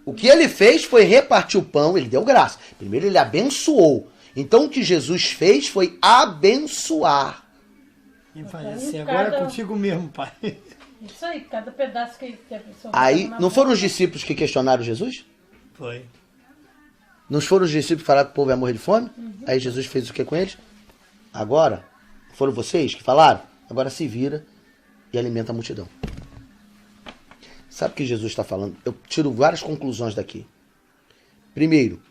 O que ele fez foi repartir o pão, ele deu graça. Primeiro ele abençoou. Então o que Jesus fez foi abençoar. E faz assim, agora é contigo mesmo, pai. Isso aí, cada pedaço que a pessoa... Aí, não foram os discípulos que questionaram Jesus? Foi. Não foram os discípulos que falaram que o povo ia morrer de fome? Aí Jesus fez o que com eles? Agora, foram vocês que falaram? Agora se vira e alimenta a multidão. Sabe o que Jesus está falando? Eu tiro várias conclusões daqui. Primeiro,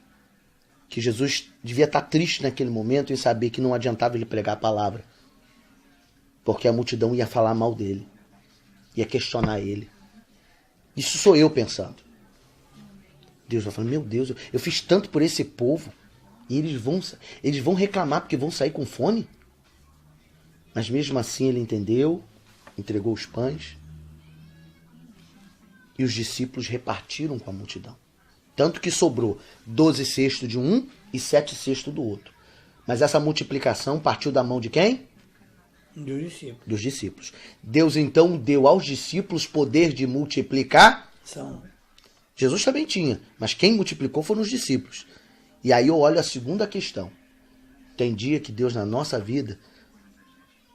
que Jesus devia estar triste naquele momento em saber que não adiantava ele pregar a palavra. Porque a multidão ia falar mal dele. Ia questionar ele. Isso sou eu pensando. Deus vai falando, meu Deus, eu fiz tanto por esse povo. E eles vão reclamar porque vão sair com fome? Mas mesmo assim ele entendeu, entregou os pães. E os discípulos repartiram com a multidão. Tanto que sobrou 12 cestos de um e 7 cestos do outro. Mas essa multiplicação partiu da mão de quem? Dos discípulos. Deus então deu aos discípulos poder de multiplicar. Jesus também tinha, mas quem multiplicou foram os discípulos. E aí eu olho a segunda questão. Tem dia que Deus na nossa vida,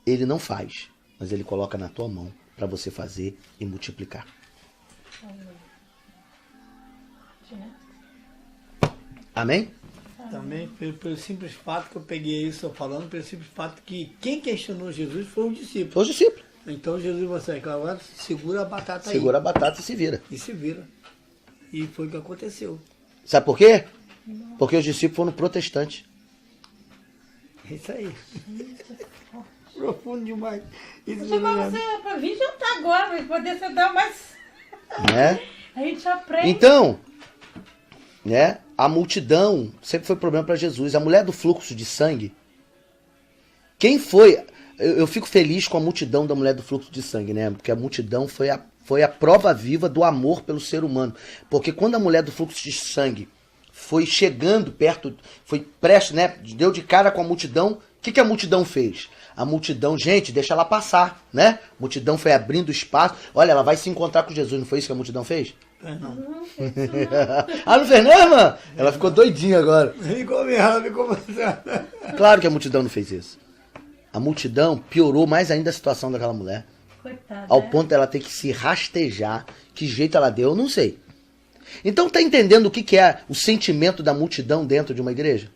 Ele não faz, mas Ele coloca na tua mão para você fazer e multiplicar. Amém? Também pelo simples fato que eu peguei isso, estou falando, pelo simples fato que quem questionou Jesus foi os discípulos. Foi os discípulos. Então Jesus, você agora segura a batata aí. Segura a batata e se vira. E se vira. E foi o que aconteceu. Sabe por quê? Porque os discípulos foram protestantes. É isso aí. Profundo demais. Isso Vou chamar você para vir jantar agora, para poder você dar mais... Né? A gente aprende. Então, né? A multidão sempre foi problema para Jesus. A mulher do fluxo de sangue. Quem foi? Eu fico feliz com a multidão da mulher do fluxo de sangue, né? Porque a multidão foi a prova viva do amor pelo ser humano. Porque quando a mulher do fluxo de sangue foi chegando perto, foi prestes, né? Deu de cara com a multidão. O que a multidão fez? A multidão, gente, deixa ela passar, né? A multidão foi abrindo espaço. Olha, ela vai se encontrar com Jesus. Não foi isso que a multidão fez? Não. Ah, não fez não, irmã? Ela ficou doidinha agora. Ficou. Claro que a multidão não fez isso. A multidão piorou mais ainda a situação daquela mulher. Coitada, Ao ponto dela ter que se rastejar. Que jeito ela deu, eu não sei. Então tá entendendo o que é o sentimento da multidão dentro de uma igreja?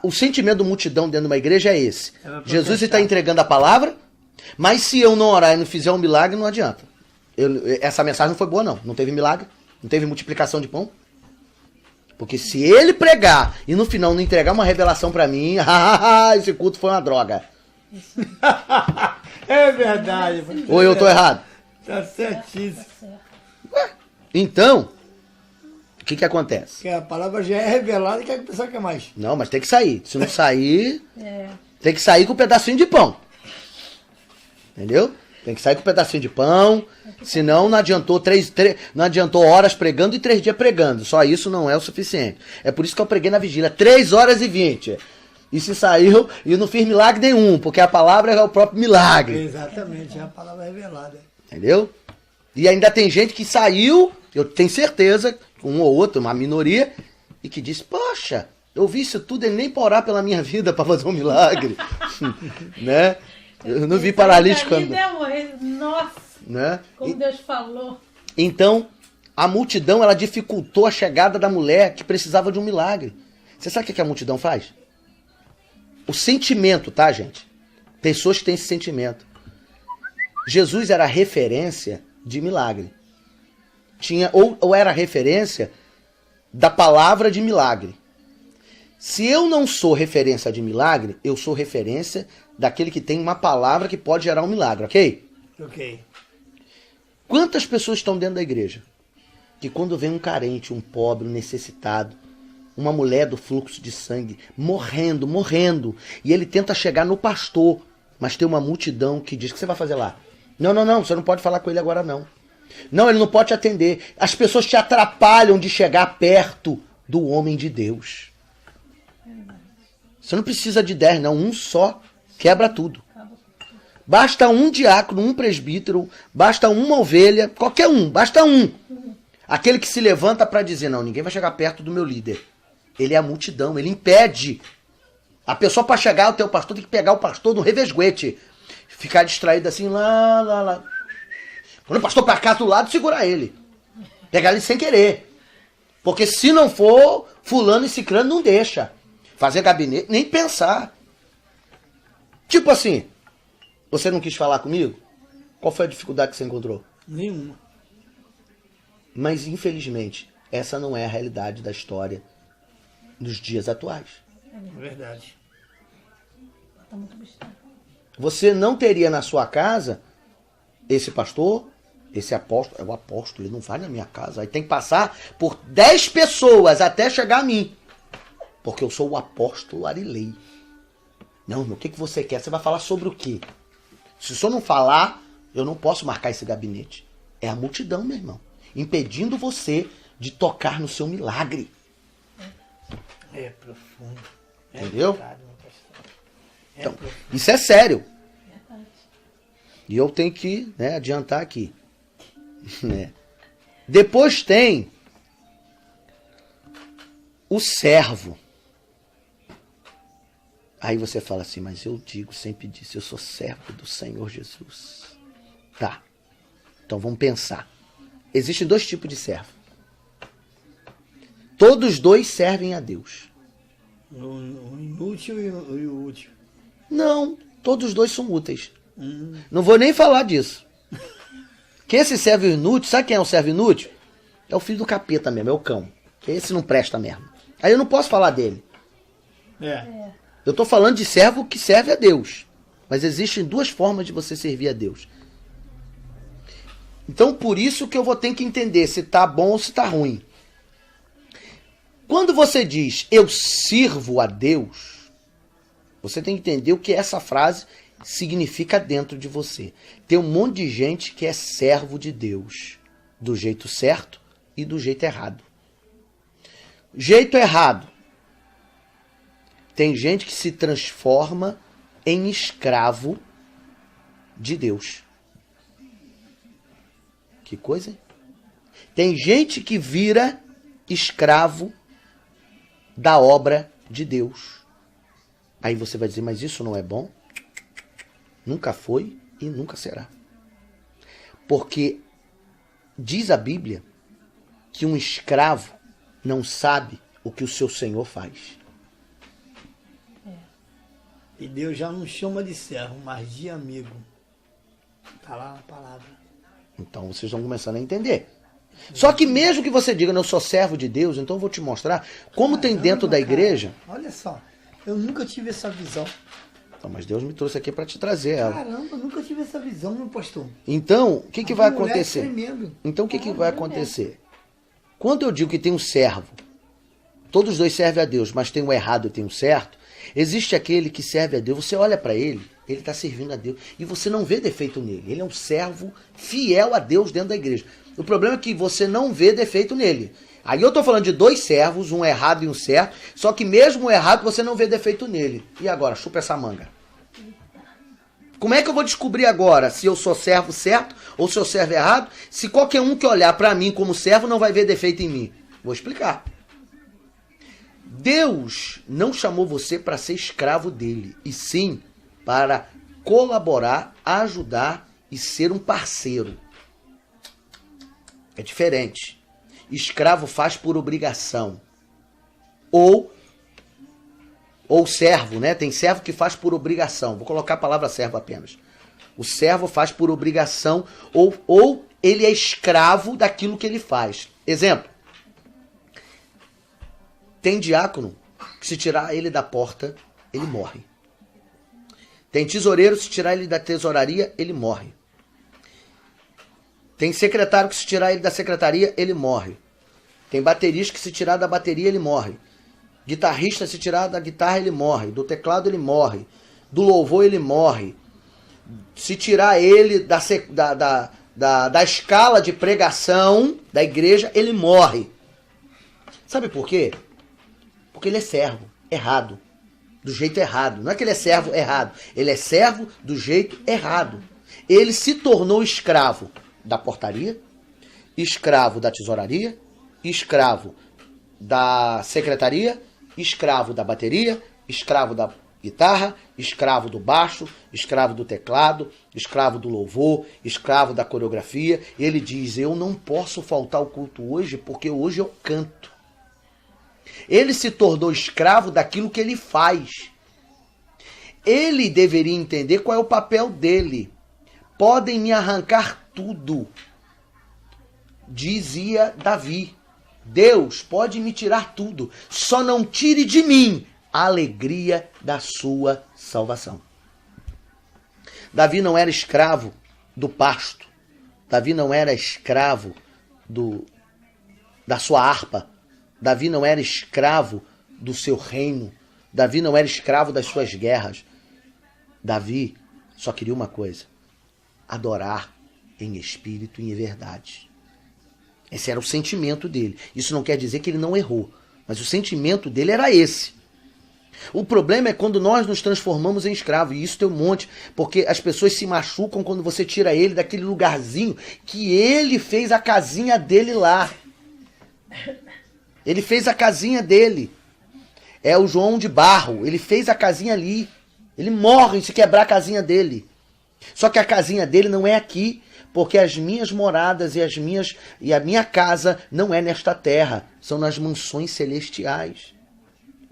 O sentimento da multidão dentro de uma igreja é esse. Jesus está entregando a palavra, mas se eu não orar e não fizer um milagre, não adianta. Essa mensagem não foi boa, não. Não teve milagre, não teve multiplicação de pão. Porque se ele pregar e no final não entregar uma revelação para mim, esse culto foi uma droga. É verdade. Ou eu tô errado? Tá certíssimo. Então, o que acontece? Que a palavra já é revelada e que a pessoa quer mais. Não, mas tem que sair. Se não sair, tem que sair com um pedacinho de pão. Entendeu? Tem que sair com um pedacinho de pão, senão não adiantou não adiantou horas pregando e 3 dias pregando. Só isso não é o suficiente. É por isso que eu preguei na vigília 3 horas e 20. E se saiu, e não fiz milagre nenhum, porque a palavra é o próprio milagre. Exatamente, é a palavra revelada. Entendeu? E ainda tem gente que saiu, eu tenho certeza, um ou outro, uma minoria, e que disse, poxa, eu vi isso tudo, ele nem para orar pela minha vida para fazer um milagre. Né? Eu não vi paralítico. Nossa, né? como Deus falou. Então, a multidão, ela dificultou a chegada da mulher que precisava de um milagre. Você sabe o que a multidão faz? O sentimento, tá, gente? Pessoas que têm esse sentimento. Jesus era referência de milagre. Ou era referência da palavra de milagre. Se eu não sou referência de milagre, eu sou referência daquele que tem uma palavra que pode gerar um milagre, ok? Ok. Quantas pessoas estão dentro da igreja que quando vem um carente, um pobre, um necessitado, uma mulher do fluxo de sangue, morrendo, e ele tenta chegar no pastor, mas tem uma multidão que diz, o que você vai fazer lá? Não, você não pode falar com ele agora não. Não, ele não pode te atender. As pessoas te atrapalham de chegar perto do homem de Deus. Você não precisa de 10, não. Um só quebra tudo. Basta um diácono, um presbítero, basta uma ovelha, qualquer um, basta um. Aquele que se levanta para dizer, não, ninguém vai chegar perto do meu líder. Ele é a multidão, ele impede. A pessoa para chegar ao teu pastor tem que pegar o pastor no revesguete. Ficar distraído assim, lá. Quando o pastor para cá do lado, segurar ele. Pegar ele sem querer. Porque se não for, fulano e ciclano não deixa. Fazer gabinete, nem pensar. Tipo assim, você não quis falar comigo? Qual foi a dificuldade que você encontrou? Nenhuma. Mas, infelizmente, essa não é a realidade da história dos dias atuais. É verdade. Tá muito besteira. Você não teria na sua casa esse pastor, esse apóstolo. É o apóstolo, ele não vai na minha casa. Aí tem que passar por 10 pessoas até chegar a mim. Porque eu sou o apóstolo Arilei. Não, meu, o que você quer? Você vai falar sobre o quê? Se o senhor não falar, eu não posso marcar esse gabinete. É a multidão, meu irmão, impedindo você de tocar no seu milagre. É profundo. Entendeu? Verdade, meu pastor. Então, isso é sério. E eu tenho que, né, adiantar aqui. Né? Depois tem o servo. Aí você fala assim, mas eu digo, sempre disse, eu sou servo do Senhor Jesus. Tá. Então vamos pensar. Existem dois tipos de servo. Todos dois servem a Deus. O inútil e o útil. Não, todos dois são úteis. Não vou nem falar disso. Que esse servo inútil, sabe quem é o servo inútil? É o filho do capeta mesmo, é o cão. Esse não presta mesmo. Aí eu não posso falar dele. Eu estou falando de servo que serve a Deus. Mas existem duas formas de você servir a Deus. Então por isso que eu vou ter que entender se está bom ou se está ruim. Quando você diz eu sirvo a Deus, você tem que entender o que essa frase significa dentro de você. Tem um monte de gente que é servo de Deus, do jeito certo e do jeito errado. Jeito errado. Tem gente que se transforma em escravo de Deus. Que coisa, hein? Tem gente que vira escravo da obra de Deus. Aí você vai dizer, mas isso não é bom? Nunca foi e nunca será. Porque diz a Bíblia que um escravo não sabe o que o seu senhor faz. E Deus já não chama de servo, mas de amigo. Está lá na palavra. Então vocês estão começando a entender. Só que mesmo que você diga, eu sou servo de Deus, então eu vou te mostrar como tem dentro da igreja. Cara, olha só, eu nunca tive essa visão. Então, mas Deus me trouxe aqui para te trazer ela. Caramba, eu nunca tive essa visão, meu pastor. Então, o que vai acontecer? Tremendo. Então, o que vai acontecer? Quando eu digo que tem um servo, todos os dois servem a Deus, mas tem o errado e tem o certo, existe aquele que serve a Deus, você olha para ele está servindo a Deus, e você não vê defeito nele. Ele é um servo fiel a Deus dentro da igreja. O problema é que você não vê defeito nele. Aí eu estou falando de dois servos, um errado e um certo, só que mesmo o errado você não vê defeito nele. E agora, chupa essa manga. Como é que eu vou descobrir agora se eu sou servo certo ou se eu servo errado, se qualquer um que olhar para mim como servo não vai ver defeito em mim? Vou explicar. Deus não chamou você para ser escravo dele, e sim para colaborar, ajudar e ser um parceiro. É diferente. Escravo faz por obrigação. Ou servo, né? Tem servo que faz por obrigação. Vou colocar a palavra servo apenas. O servo faz por obrigação ou ele é escravo daquilo que ele faz. Exemplo. Tem diácono que se tirar ele da porta, ele morre. Tem tesoureiro, se tirar ele da tesouraria, ele morre. Tem secretário que se tirar ele da secretaria, ele morre. Tem baterista que se tirar da bateria, ele morre. Guitarrista, se tirar da guitarra, ele morre. Do teclado, ele morre. Do louvor, ele morre. Se tirar ele da escala de pregação da igreja, ele morre. Sabe por quê? Porque ele é servo errado. Do jeito errado. Não é que ele é servo errado. Ele é servo do jeito errado. Ele se tornou escravo da portaria, escravo da tesouraria, escravo da secretaria, escravo da bateria, escravo da guitarra, escravo do baixo, escravo do teclado, escravo do louvor, escravo da coreografia. Ele diz, eu não posso faltar ao culto hoje porque hoje eu canto. Ele se tornou escravo daquilo que ele faz. Ele deveria entender qual é o papel dele. Podem me arrancar tudo, dizia Davi. Deus pode me tirar tudo, só não tire de mim a alegria da sua salvação. Davi não era escravo do pasto. Davi não era escravo da sua harpa. Davi não era escravo do seu reino. Davi não era escravo das suas guerras. Davi só queria uma coisa: adorar em espírito e em verdade. Esse era o sentimento dele. Isso não quer dizer que ele não errou, mas o sentimento dele era esse. O problema é quando nós nos transformamos em escravo, e isso tem um monte, porque as pessoas se machucam quando você tira ele daquele lugarzinho que ele fez a casinha dele lá. Ele fez a casinha dele. É o João de Barro, ele fez a casinha ali. Ele morre se quebrar a casinha dele. Só que a casinha dele não é aqui, porque as minhas moradas e a minha casa não é nesta terra, são nas mansões celestiais.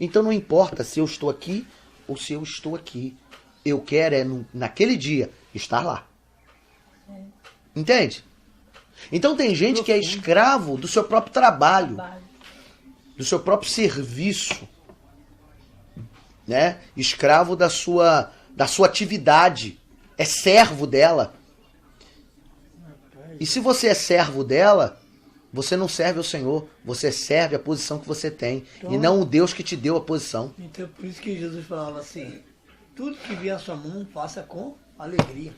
Então não importa se eu estou aqui ou se eu estou aqui. Eu quero naquele dia estar lá. Entende? Então tem gente que é escravo do seu próprio trabalho, do seu próprio serviço, né? Escravo da sua atividade. É servo dela. E se você é servo dela, você não serve ao Senhor, você serve a posição que você tem, então, e não o Deus que te deu a posição. Então por isso que Jesus falava assim: tudo que vier à sua mão, faça com alegria.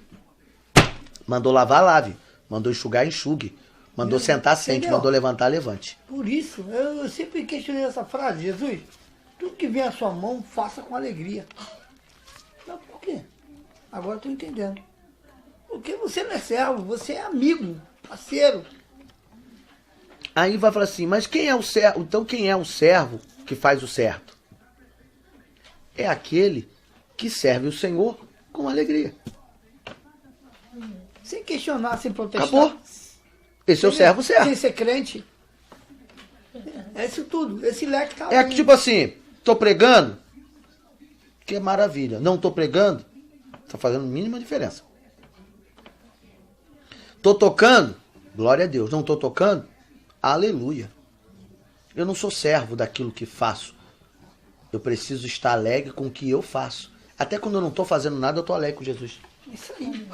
Mandou lavar, lave. Mandou enxugar, enxugue. Mandou sentar, sente. Entendeu? Mandou levantar, levante. Por isso, eu sempre questionei essa frase: Jesus, tudo que vier à sua mão, faça com alegria. Mas por quê? Agora estou entendendo. Porque você não é servo, você é amigo, parceiro. Aí vai falar assim: mas quem é o servo? Então quem é o servo que faz o certo? É aquele que serve o Senhor com alegria. Sem questionar, sem protestar. Acabou. Esse é o servo certo. Sem ser crente. É isso tudo. Esse leque tá É que tipo assim, tô pregando, que é maravilha. Não tô pregando, tá fazendo mínima diferença. Tô tocando, glória a Deus. Não tô tocando, aleluia. Eu não sou servo daquilo que faço. Eu preciso estar alegre com o que eu faço. Até quando eu não estou fazendo nada, eu estou alegre com Jesus. Isso aí.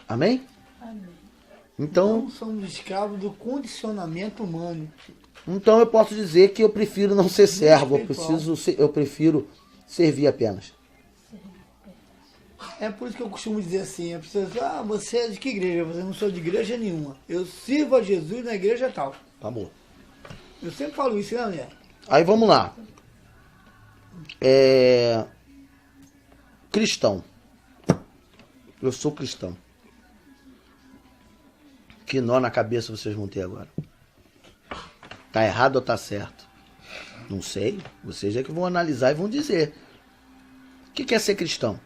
Amém? Amém. Então, não somos escravos do condicionamento humano. Então eu posso dizer que eu prefiro não ser servo. Eu prefiro servir apenas. É por isso que eu costumo dizer assim: a pessoa diz, você é de que igreja? Você não sou de igreja nenhuma. Eu sirvo a Jesus na igreja tal. Tá bom. Eu sempre falo isso, né, André? Aí vamos lá. Cristão. Eu sou cristão. Que nó na cabeça vocês vão ter agora? Tá errado ou tá certo? Não sei. Vocês é que vão analisar e vão dizer. O que é ser cristão?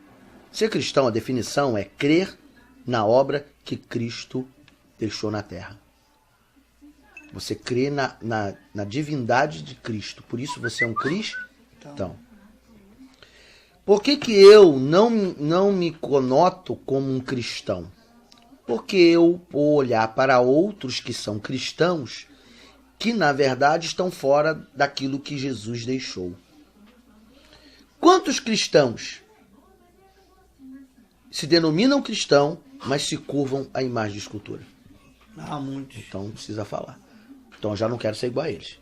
Ser cristão, a definição é crer na obra que Cristo deixou na terra. Você crê na divindade de Cristo. Por isso você é um cristão. Por que eu não me conoto como um cristão? Porque eu vou olhar para outros que são cristãos que, na verdade, estão fora daquilo que Jesus deixou. Quantos cristãos se denominam cristão, mas se curvam à imagem de escultura? Muitos. Então não precisa falar. Então eu já não quero ser igual a eles.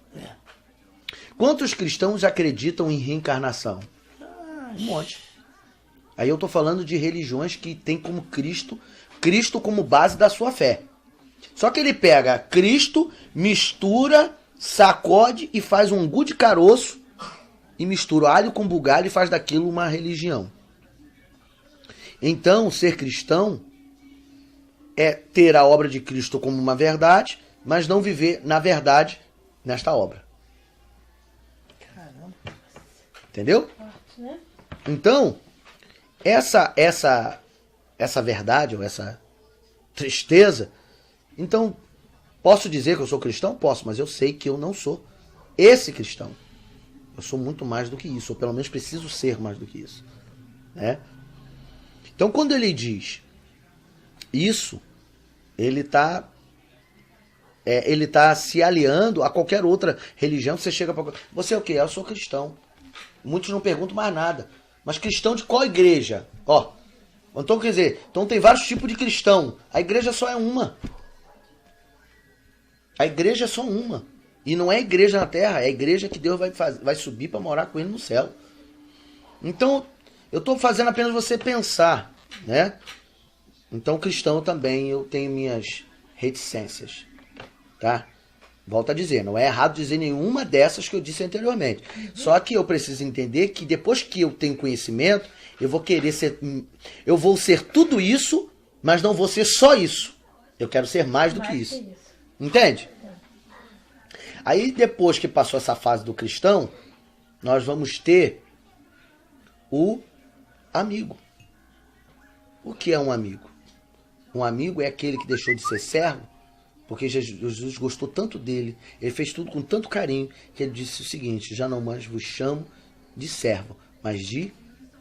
Quantos cristãos acreditam em reencarnação? Um monte. Aí eu estou falando de religiões que tem como Cristo como base da sua fé. Só que ele pega Cristo, mistura, sacode e faz um angu de caroço e mistura alho com bugalho e faz daquilo uma religião. Então, ser cristão é ter a obra de Cristo como uma verdade, mas não viver na verdade nesta obra. Caramba. Entendeu? Então, essa verdade ou essa tristeza, então, posso dizer que eu sou cristão? Posso, mas eu sei que eu não sou esse cristão. Eu sou muito mais do que isso, ou pelo menos preciso ser mais do que isso. Né? Então, quando ele diz isso, ele está se aliando a qualquer outra religião. Você chega para... Você é o quê? Eu sou cristão. Muitos não perguntam mais nada. Mas cristão de qual igreja? Então, quer dizer, então tem vários tipos de cristão. A igreja só é uma. A igreja é só uma. E não é igreja na terra, é a igreja que Deus vai subir para morar com ele no céu. Então, eu estou fazendo apenas você pensar, né? Então, cristão também, eu tenho minhas reticências, tá? Volto a dizer, não é errado dizer nenhuma dessas que eu disse anteriormente. Só que eu preciso entender que depois que eu tenho conhecimento, eu vou ser tudo isso, mas não vou ser só isso. Eu quero ser mais do que isso. Entende? Aí depois que passou essa fase do cristão, nós vamos ter o amigo. O que é um amigo? Um amigo é aquele que deixou de ser servo, porque Jesus gostou tanto dele, ele fez tudo com tanto carinho, que ele disse o seguinte: já não mais vos chamo de servo, mas de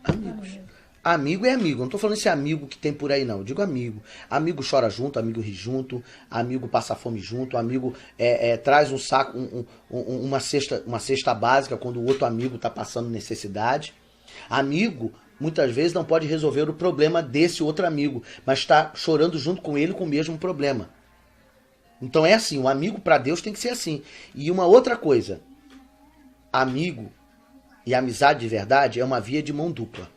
amigos. Amigo é amigo, não estou falando esse amigo que tem por aí não, eu digo amigo. Amigo chora junto, amigo ri junto, amigo passa fome junto, amigo traz um saco, uma cesta básica quando o outro amigo está passando necessidade. Amigo, muitas vezes, não pode resolver o problema desse outro amigo, mas está chorando junto com ele com o mesmo problema. Então é assim, um amigo para Deus tem que ser assim. E uma outra coisa, amigo e amizade de verdade é uma via de mão dupla.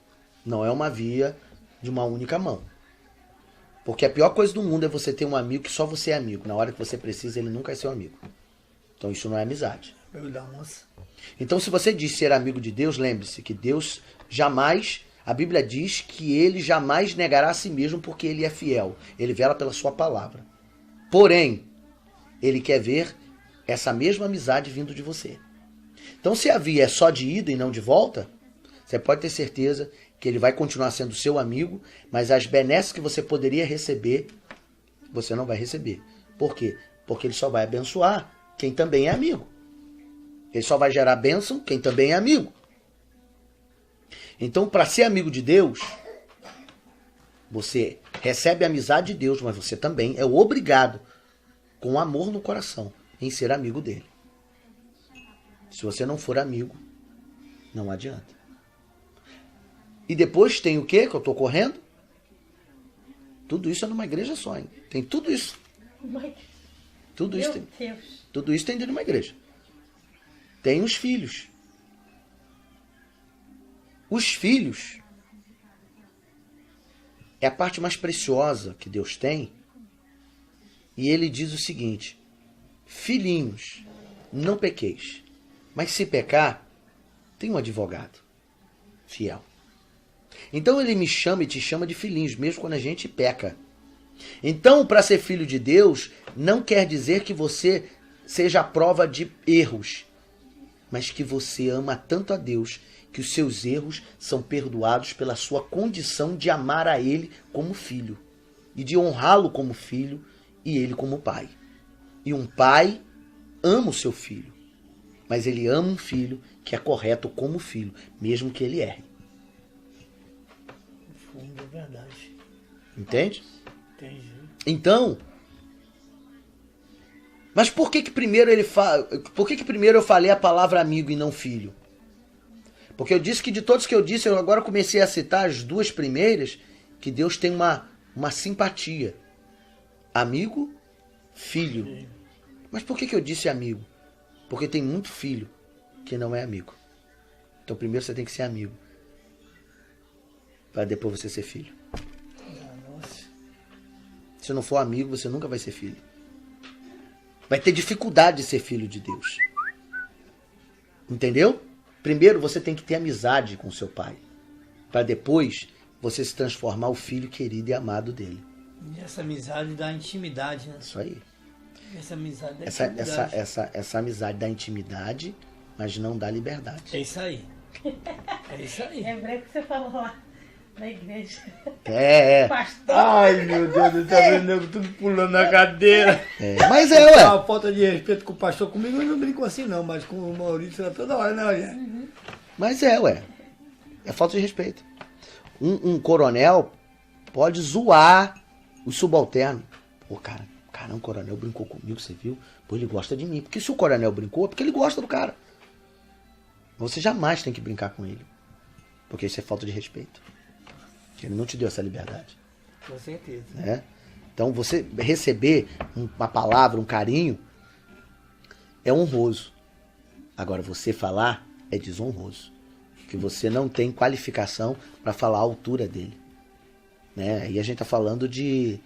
Não é uma via de uma única mão. Porque a pior coisa do mundo é você ter um amigo que só você é amigo. Na hora que você precisa, ele nunca é seu amigo. Então isso não é amizade. Então se você diz ser amigo de Deus, lembre-se que Deus jamais, a Bíblia diz que ele jamais negará a si mesmo porque ele é fiel. Ele vela pela sua palavra. Porém, ele quer ver essa mesma amizade vindo de você. Então se a via é só de ida e não de volta, você pode ter certeza que ele vai continuar sendo seu amigo, mas as benesses que você poderia receber, você não vai receber. Por quê? Porque ele só vai abençoar quem também é amigo. Ele só vai gerar bênção quem também é amigo. Então, para ser amigo de Deus, você recebe a amizade de Deus, mas você também é obrigado, com amor no coração, em ser amigo dele. Se você não for amigo, não adianta. E depois tem o quê que eu estou correndo? Tudo isso é numa igreja só, hein? Tem tudo isso. Tudo isso tem dentro de uma igreja. Tem os filhos. Os filhos é a parte mais preciosa que Deus tem. E ele diz o seguinte: filhinhos, não pequeis, mas se pecar, tem um advogado fiel. Então ele me chama e te chama de filhinhos, mesmo quando a gente peca. Então, para ser filho de Deus, não quer dizer que você seja a prova de erros, mas que você ama tanto a Deus que os seus erros são perdoados pela sua condição de amar a Ele como filho e de honrá-lo como filho e Ele como pai. E um pai ama o seu filho, mas ele ama um filho que é correto como filho, mesmo que ele erre. É verdade. Entende? Entendi. Então, mas por que primeiro eu falei a palavra amigo e não filho? Porque eu disse que de todos que eu disse, eu agora comecei a citar as duas primeiras, que Deus tem uma simpatia. Amigo, filho. Mas por que eu disse amigo? Porque tem muito filho que não é amigo. Então primeiro você tem que ser amigo, para depois você ser filho. Nossa. Se não for amigo, você nunca vai ser filho. Vai ter dificuldade de ser filho de Deus. Entendeu? Primeiro você tem que ter amizade com seu pai, para depois você se transformar o filho querido e amado dele. E essa amizade dá intimidade, né? Isso aí. Essa amizade dá intimidade. Essa amizade dá intimidade, mas não dá liberdade. É isso aí. É isso aí. Lembrei que você falou lá na igreja. É. Pastor. Ai, meu Deus do céu, nego tudo pulando na cadeira. Mas ué. Uma falta de respeito com o pastor. Comigo eu não brinco assim não, mas com o Maurício era toda hora, né? Mas ué. É falta de respeito. Um coronel pode zoar o subalterno. Pô, caramba, o coronel brincou comigo, você viu? Pô, ele gosta de mim. Porque se o coronel brincou, é porque ele gosta do cara. Você jamais tem que brincar com ele. Porque isso é falta de respeito. Ele não te deu essa liberdade. Com certeza. Né? Então você receber uma palavra, um carinho, é honroso. Agora, você falar é desonroso. Porque você não tem qualificação para falar a altura dele. Né? E a gente está falando de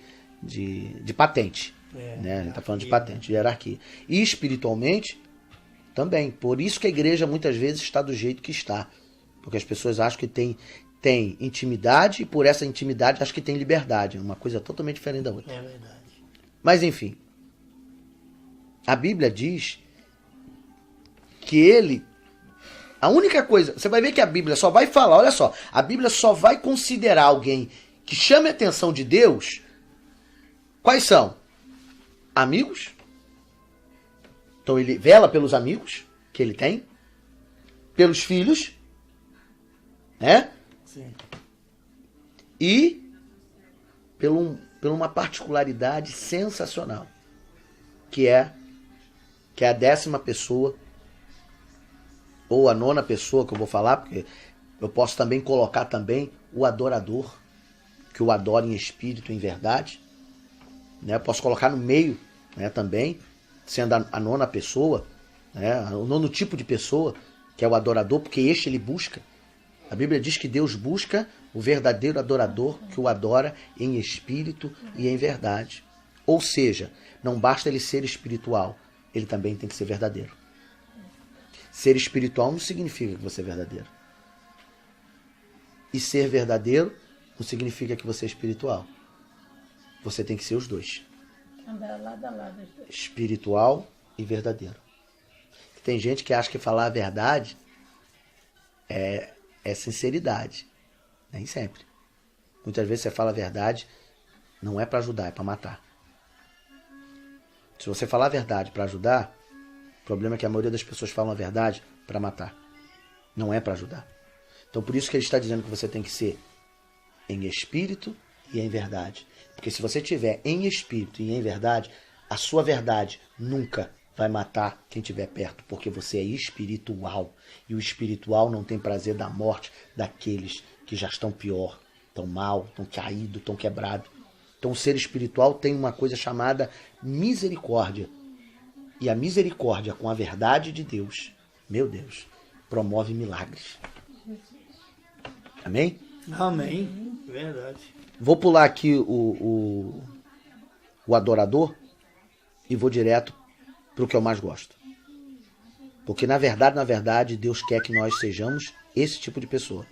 patente. Né? A gente está falando de patente, de hierarquia. E espiritualmente, também. Por isso que a igreja muitas vezes está do jeito que está. Porque as pessoas acham que tem intimidade e por essa intimidade acham que tem liberdade. Uma coisa totalmente diferente da outra. É verdade. Mas enfim, a Bíblia diz que ele... A única coisa... Você vai ver que a Bíblia só vai falar, olha só, a Bíblia só vai considerar alguém que chame a atenção de Deus. Quais são? Amigos. Então ele vela pelos amigos que ele tem, pelos filhos, né? Sim. E por uma particularidade sensacional, que é a 10ª pessoa, ou a 9ª pessoa que eu vou falar, porque eu posso também colocar também o adorador, que o adora em espírito e em verdade, né? Eu posso colocar no meio, né, também, sendo a 9ª pessoa, né, o 9º tipo de pessoa, que é o adorador, porque este ele busca. A Bíblia diz que Deus busca o verdadeiro adorador que o adora em espírito e em verdade. Ou seja, não basta ele ser espiritual, ele também tem que ser verdadeiro. Ser espiritual não significa que você é verdadeiro. E ser verdadeiro não significa que você é espiritual. Você tem que ser os dois. Andar lado a lado. Espiritual e verdadeiro. Tem gente que acha que falar a verdade é sinceridade. Nem sempre. Muitas vezes você fala a verdade, não é para ajudar, é para matar. Se você falar a verdade para ajudar, o problema é que a maioria das pessoas falam a verdade para matar. Não é para ajudar. Então por isso que ele está dizendo que você tem que ser em espírito e em verdade. Porque se você tiver em espírito e em verdade, a sua verdade nunca vai matar quem estiver perto, porque você é espiritual. E o espiritual não tem prazer da morte daqueles que já estão pior, estão mal, estão caídos, estão quebrados. Então o ser espiritual tem uma coisa chamada misericórdia. E a misericórdia com a verdade de Deus, meu Deus, promove milagres. Amém? Amém. Verdade. Vou pular aqui o adorador e vou direto para o que eu mais gosto. Porque na verdade, Deus quer que nós sejamos esse tipo de pessoa,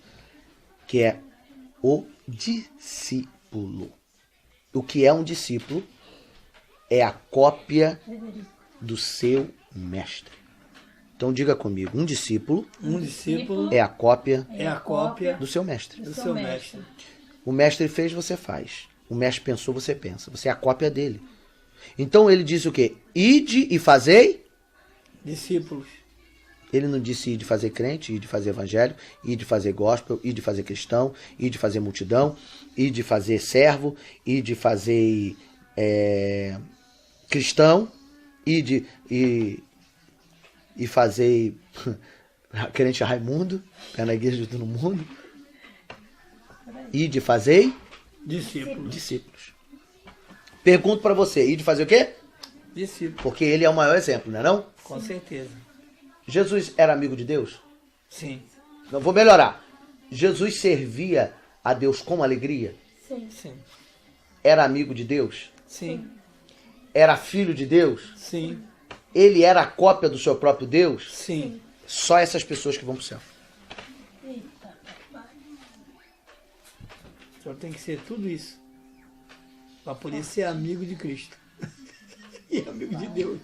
que é o discípulo. O que é um discípulo? É a cópia do seu mestre. Então diga comigo, um discípulo é a cópia do seu mestre. do seu mestre. O mestre fez, você faz. O mestre pensou, você pensa. Você é a cópia dele. Então ele disse o quê? Ide e fazei Discípulos. Ele não disse ir de fazer crente, ir de fazer evangelho, ir de fazer gospel, ir de fazer cristão, ir de fazer multidão, ir de fazer servo, ir de fazer cristão, ir fazer crente Raimundo, pé na igreja de todo mundo, ir de fazer discípulos. Pergunto para você, ir de fazer o quê? Discípulos. Porque ele é o maior exemplo, não é não? Com certeza. Jesus era amigo de Deus? Sim. Não, vou melhorar. Jesus servia a Deus com alegria? Sim. Sim. Era amigo de Deus? Sim. Era filho de Deus? Sim. Ele era a cópia do seu próprio Deus? Sim. Só essas pessoas que vão para o céu. Eita, papai. O senhor tem que ser tudo isso para poder ser amigo de Cristo e amigo de Deus.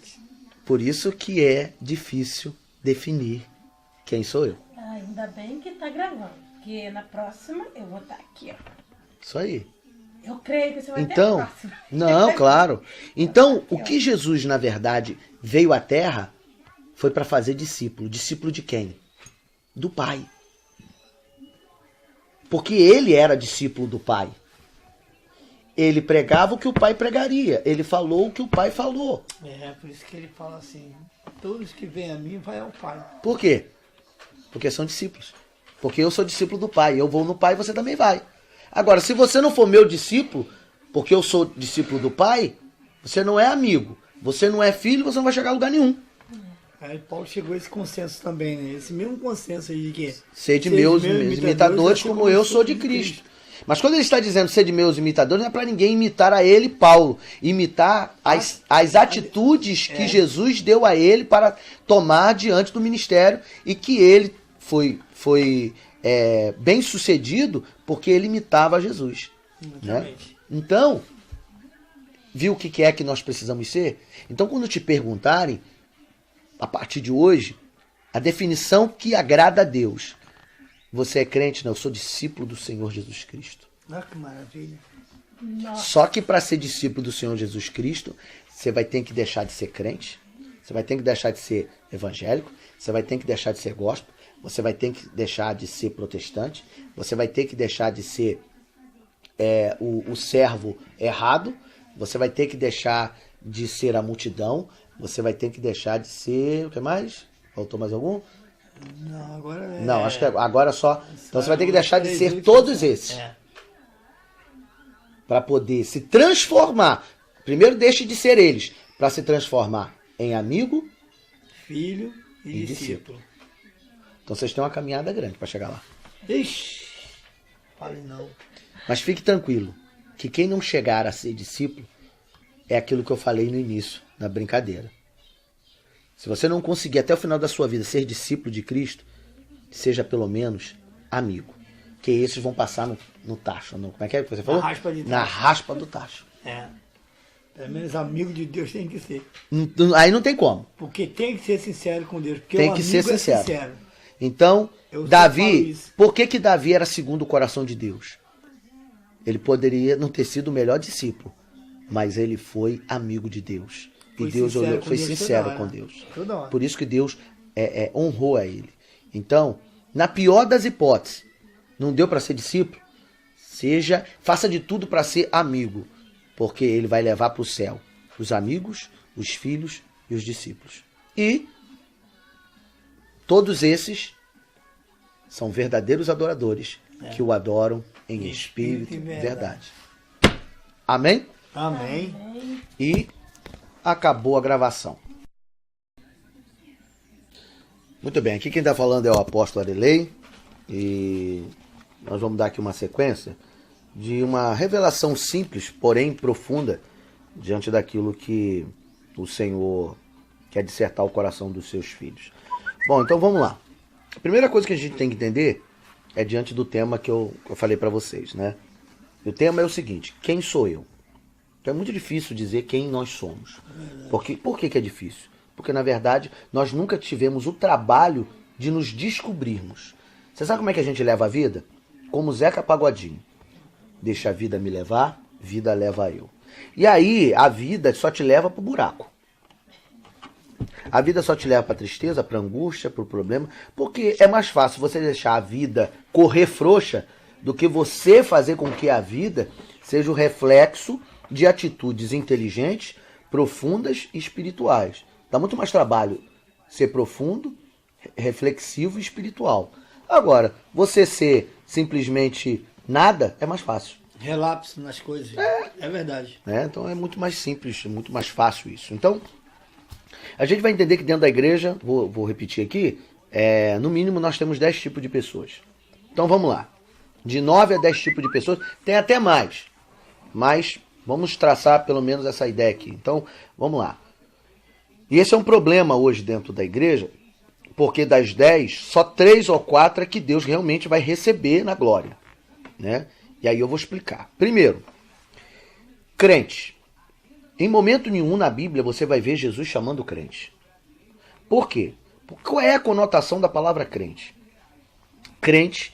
Por isso que é difícil definir quem sou eu. Ah, ainda bem que tá gravando, porque na próxima eu vou estar aqui, ó. Isso aí. Eu creio que você vai ter a Então, próxima. não, claro. Então, o que Jesus, na verdade, veio à Terra foi para fazer discípulo. Discípulo de quem? Do Pai. Porque ele era discípulo do Pai. Ele pregava o que o Pai pregaria. Ele falou o que o Pai falou. É, por isso que ele fala assim, todos que vêm a mim vai ao Pai. Por quê? Porque são discípulos. Porque eu sou discípulo do Pai. Eu vou no Pai, você também vai. Agora, se você não for meu discípulo, porque eu sou discípulo do Pai, você não é amigo. Você não é filho, você não vai chegar a lugar nenhum. Aí Paulo chegou a esse consenso também, né? Esse mesmo consenso aí de que... Sede meus imitadores como eu sou de Cristo. Mas quando ele está dizendo ser de meus imitadores, não é para ninguém imitar a ele, Paulo. Imitar as atitudes que Jesus deu a ele para tomar diante do ministério e que ele foi bem sucedido porque ele imitava Jesus. Né? Então, viu o que é que nós precisamos ser? Então, quando te perguntarem, a partir de hoje, a definição que agrada a Deus. Você é crente? Não, eu sou discípulo do Senhor Jesus Cristo. Ah, que maravilha. Nossa. Só que para ser discípulo do Senhor Jesus Cristo, você vai ter que deixar de ser crente, você vai ter que deixar de ser evangélico, você vai ter que deixar de ser gospel, você vai ter que deixar de ser protestante, você vai ter que deixar de ser o servo errado, você vai ter que deixar de ser a multidão, você vai ter que deixar de ser... O que mais? Faltou mais algum? Não, agora Não, acho que agora só... Então você vai ter que deixar de ser todos esses. Para poder se transformar. Primeiro deixe de ser eles, para se transformar em amigo, filho e discípulo. Então vocês têm uma caminhada grande para chegar lá. Ixi, fale não. Mas fique tranquilo, que quem não chegar a ser discípulo é aquilo que eu falei no início, na brincadeira. Se você não conseguir até o final da sua vida ser discípulo de Cristo, seja pelo menos amigo. Que esses vão passar no tacho. Como é que você falou? Na raspa de tacho. Na raspa do tacho. Pelo menos amigo de Deus tem que ser. Aí não tem como. Porque tem que ser sincero com Deus. Porque Tem o que amigo ser sincero. É sincero. Então, Eu sempre falo Davi, isso. por que Davi era segundo o coração de Deus? Ele poderia não ter sido o melhor discípulo, mas ele foi amigo de Deus. Foi E Deus sincero olhou, com foi Deus sincero toda com hora. Deus. Toda hora. Por isso que Deus honrou a ele. Então, na pior das hipóteses, não deu para ser discípulo? Faça de tudo para ser amigo, porque ele vai levar para o céu os amigos, os filhos e os discípulos. E todos esses são verdadeiros adoradores que o adoram em espírito e verdade. Amém? Amém. E acabou a gravação. Muito bem, aqui quem está falando é o apóstolo Arilei e nós vamos dar aqui uma sequência de uma revelação simples, porém profunda, diante daquilo que o Senhor quer dissertar o coração dos seus filhos. Bom, então vamos lá. A primeira coisa que a gente tem que entender é diante do tema que eu falei para vocês, né? E o tema é o seguinte: quem sou eu? Então é muito difícil dizer quem nós somos. Por que é difícil? Porque, na verdade, nós nunca tivemos o trabalho de nos descobrirmos. Você sabe como é que a gente leva a vida? Como Zeca Pagodinho. Deixa a vida me levar, vida leva eu. E aí, a vida só te leva pro buraco. A vida só te leva pra tristeza, pra angústia, pro problema. Porque é mais fácil você deixar a vida correr frouxa do que você fazer com que a vida seja o reflexo de atitudes inteligentes, profundas e espirituais. Dá muito mais trabalho ser profundo, reflexivo e espiritual. Agora, você ser simplesmente nada é mais fácil. Relapso nas coisas. É verdade. Então é muito mais simples, muito mais fácil isso. Então, a gente vai entender que dentro da igreja, vou repetir aqui, no mínimo nós temos 10 tipos de pessoas. Então vamos lá. De 9 a 10 tipos de pessoas, tem até mais. Mas vamos traçar pelo menos essa ideia aqui. Então, vamos lá. E esse é um problema hoje dentro da igreja, porque das 10, só 3 ou 4 é que Deus realmente vai receber na glória. Né? E aí eu vou explicar. Primeiro, crente. Em momento nenhum na Bíblia você vai ver Jesus chamando crente. Por quê? Qual é a conotação da palavra crente? Crente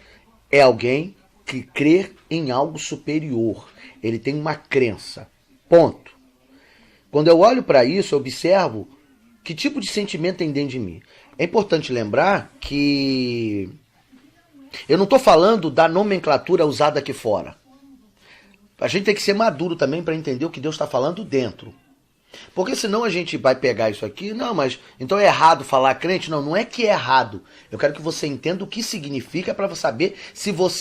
é alguém que crê em algo superior. Ele tem uma crença. Ponto. Quando eu olho para isso, eu observo que tipo de sentimento tem dentro de mim. É importante lembrar que eu não estou falando da nomenclatura usada aqui fora. A gente tem que ser maduro também para entender o que Deus está falando dentro. Porque senão a gente vai pegar isso aqui, não, mas então é errado falar crente? Não, não é que é errado. Eu quero que você entenda o que significa para saber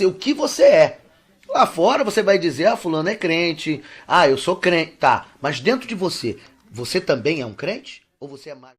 o que você é. Lá fora você vai dizer, fulano é crente, eu sou crente. Tá, mas dentro de você também é um crente? Ou você é mais...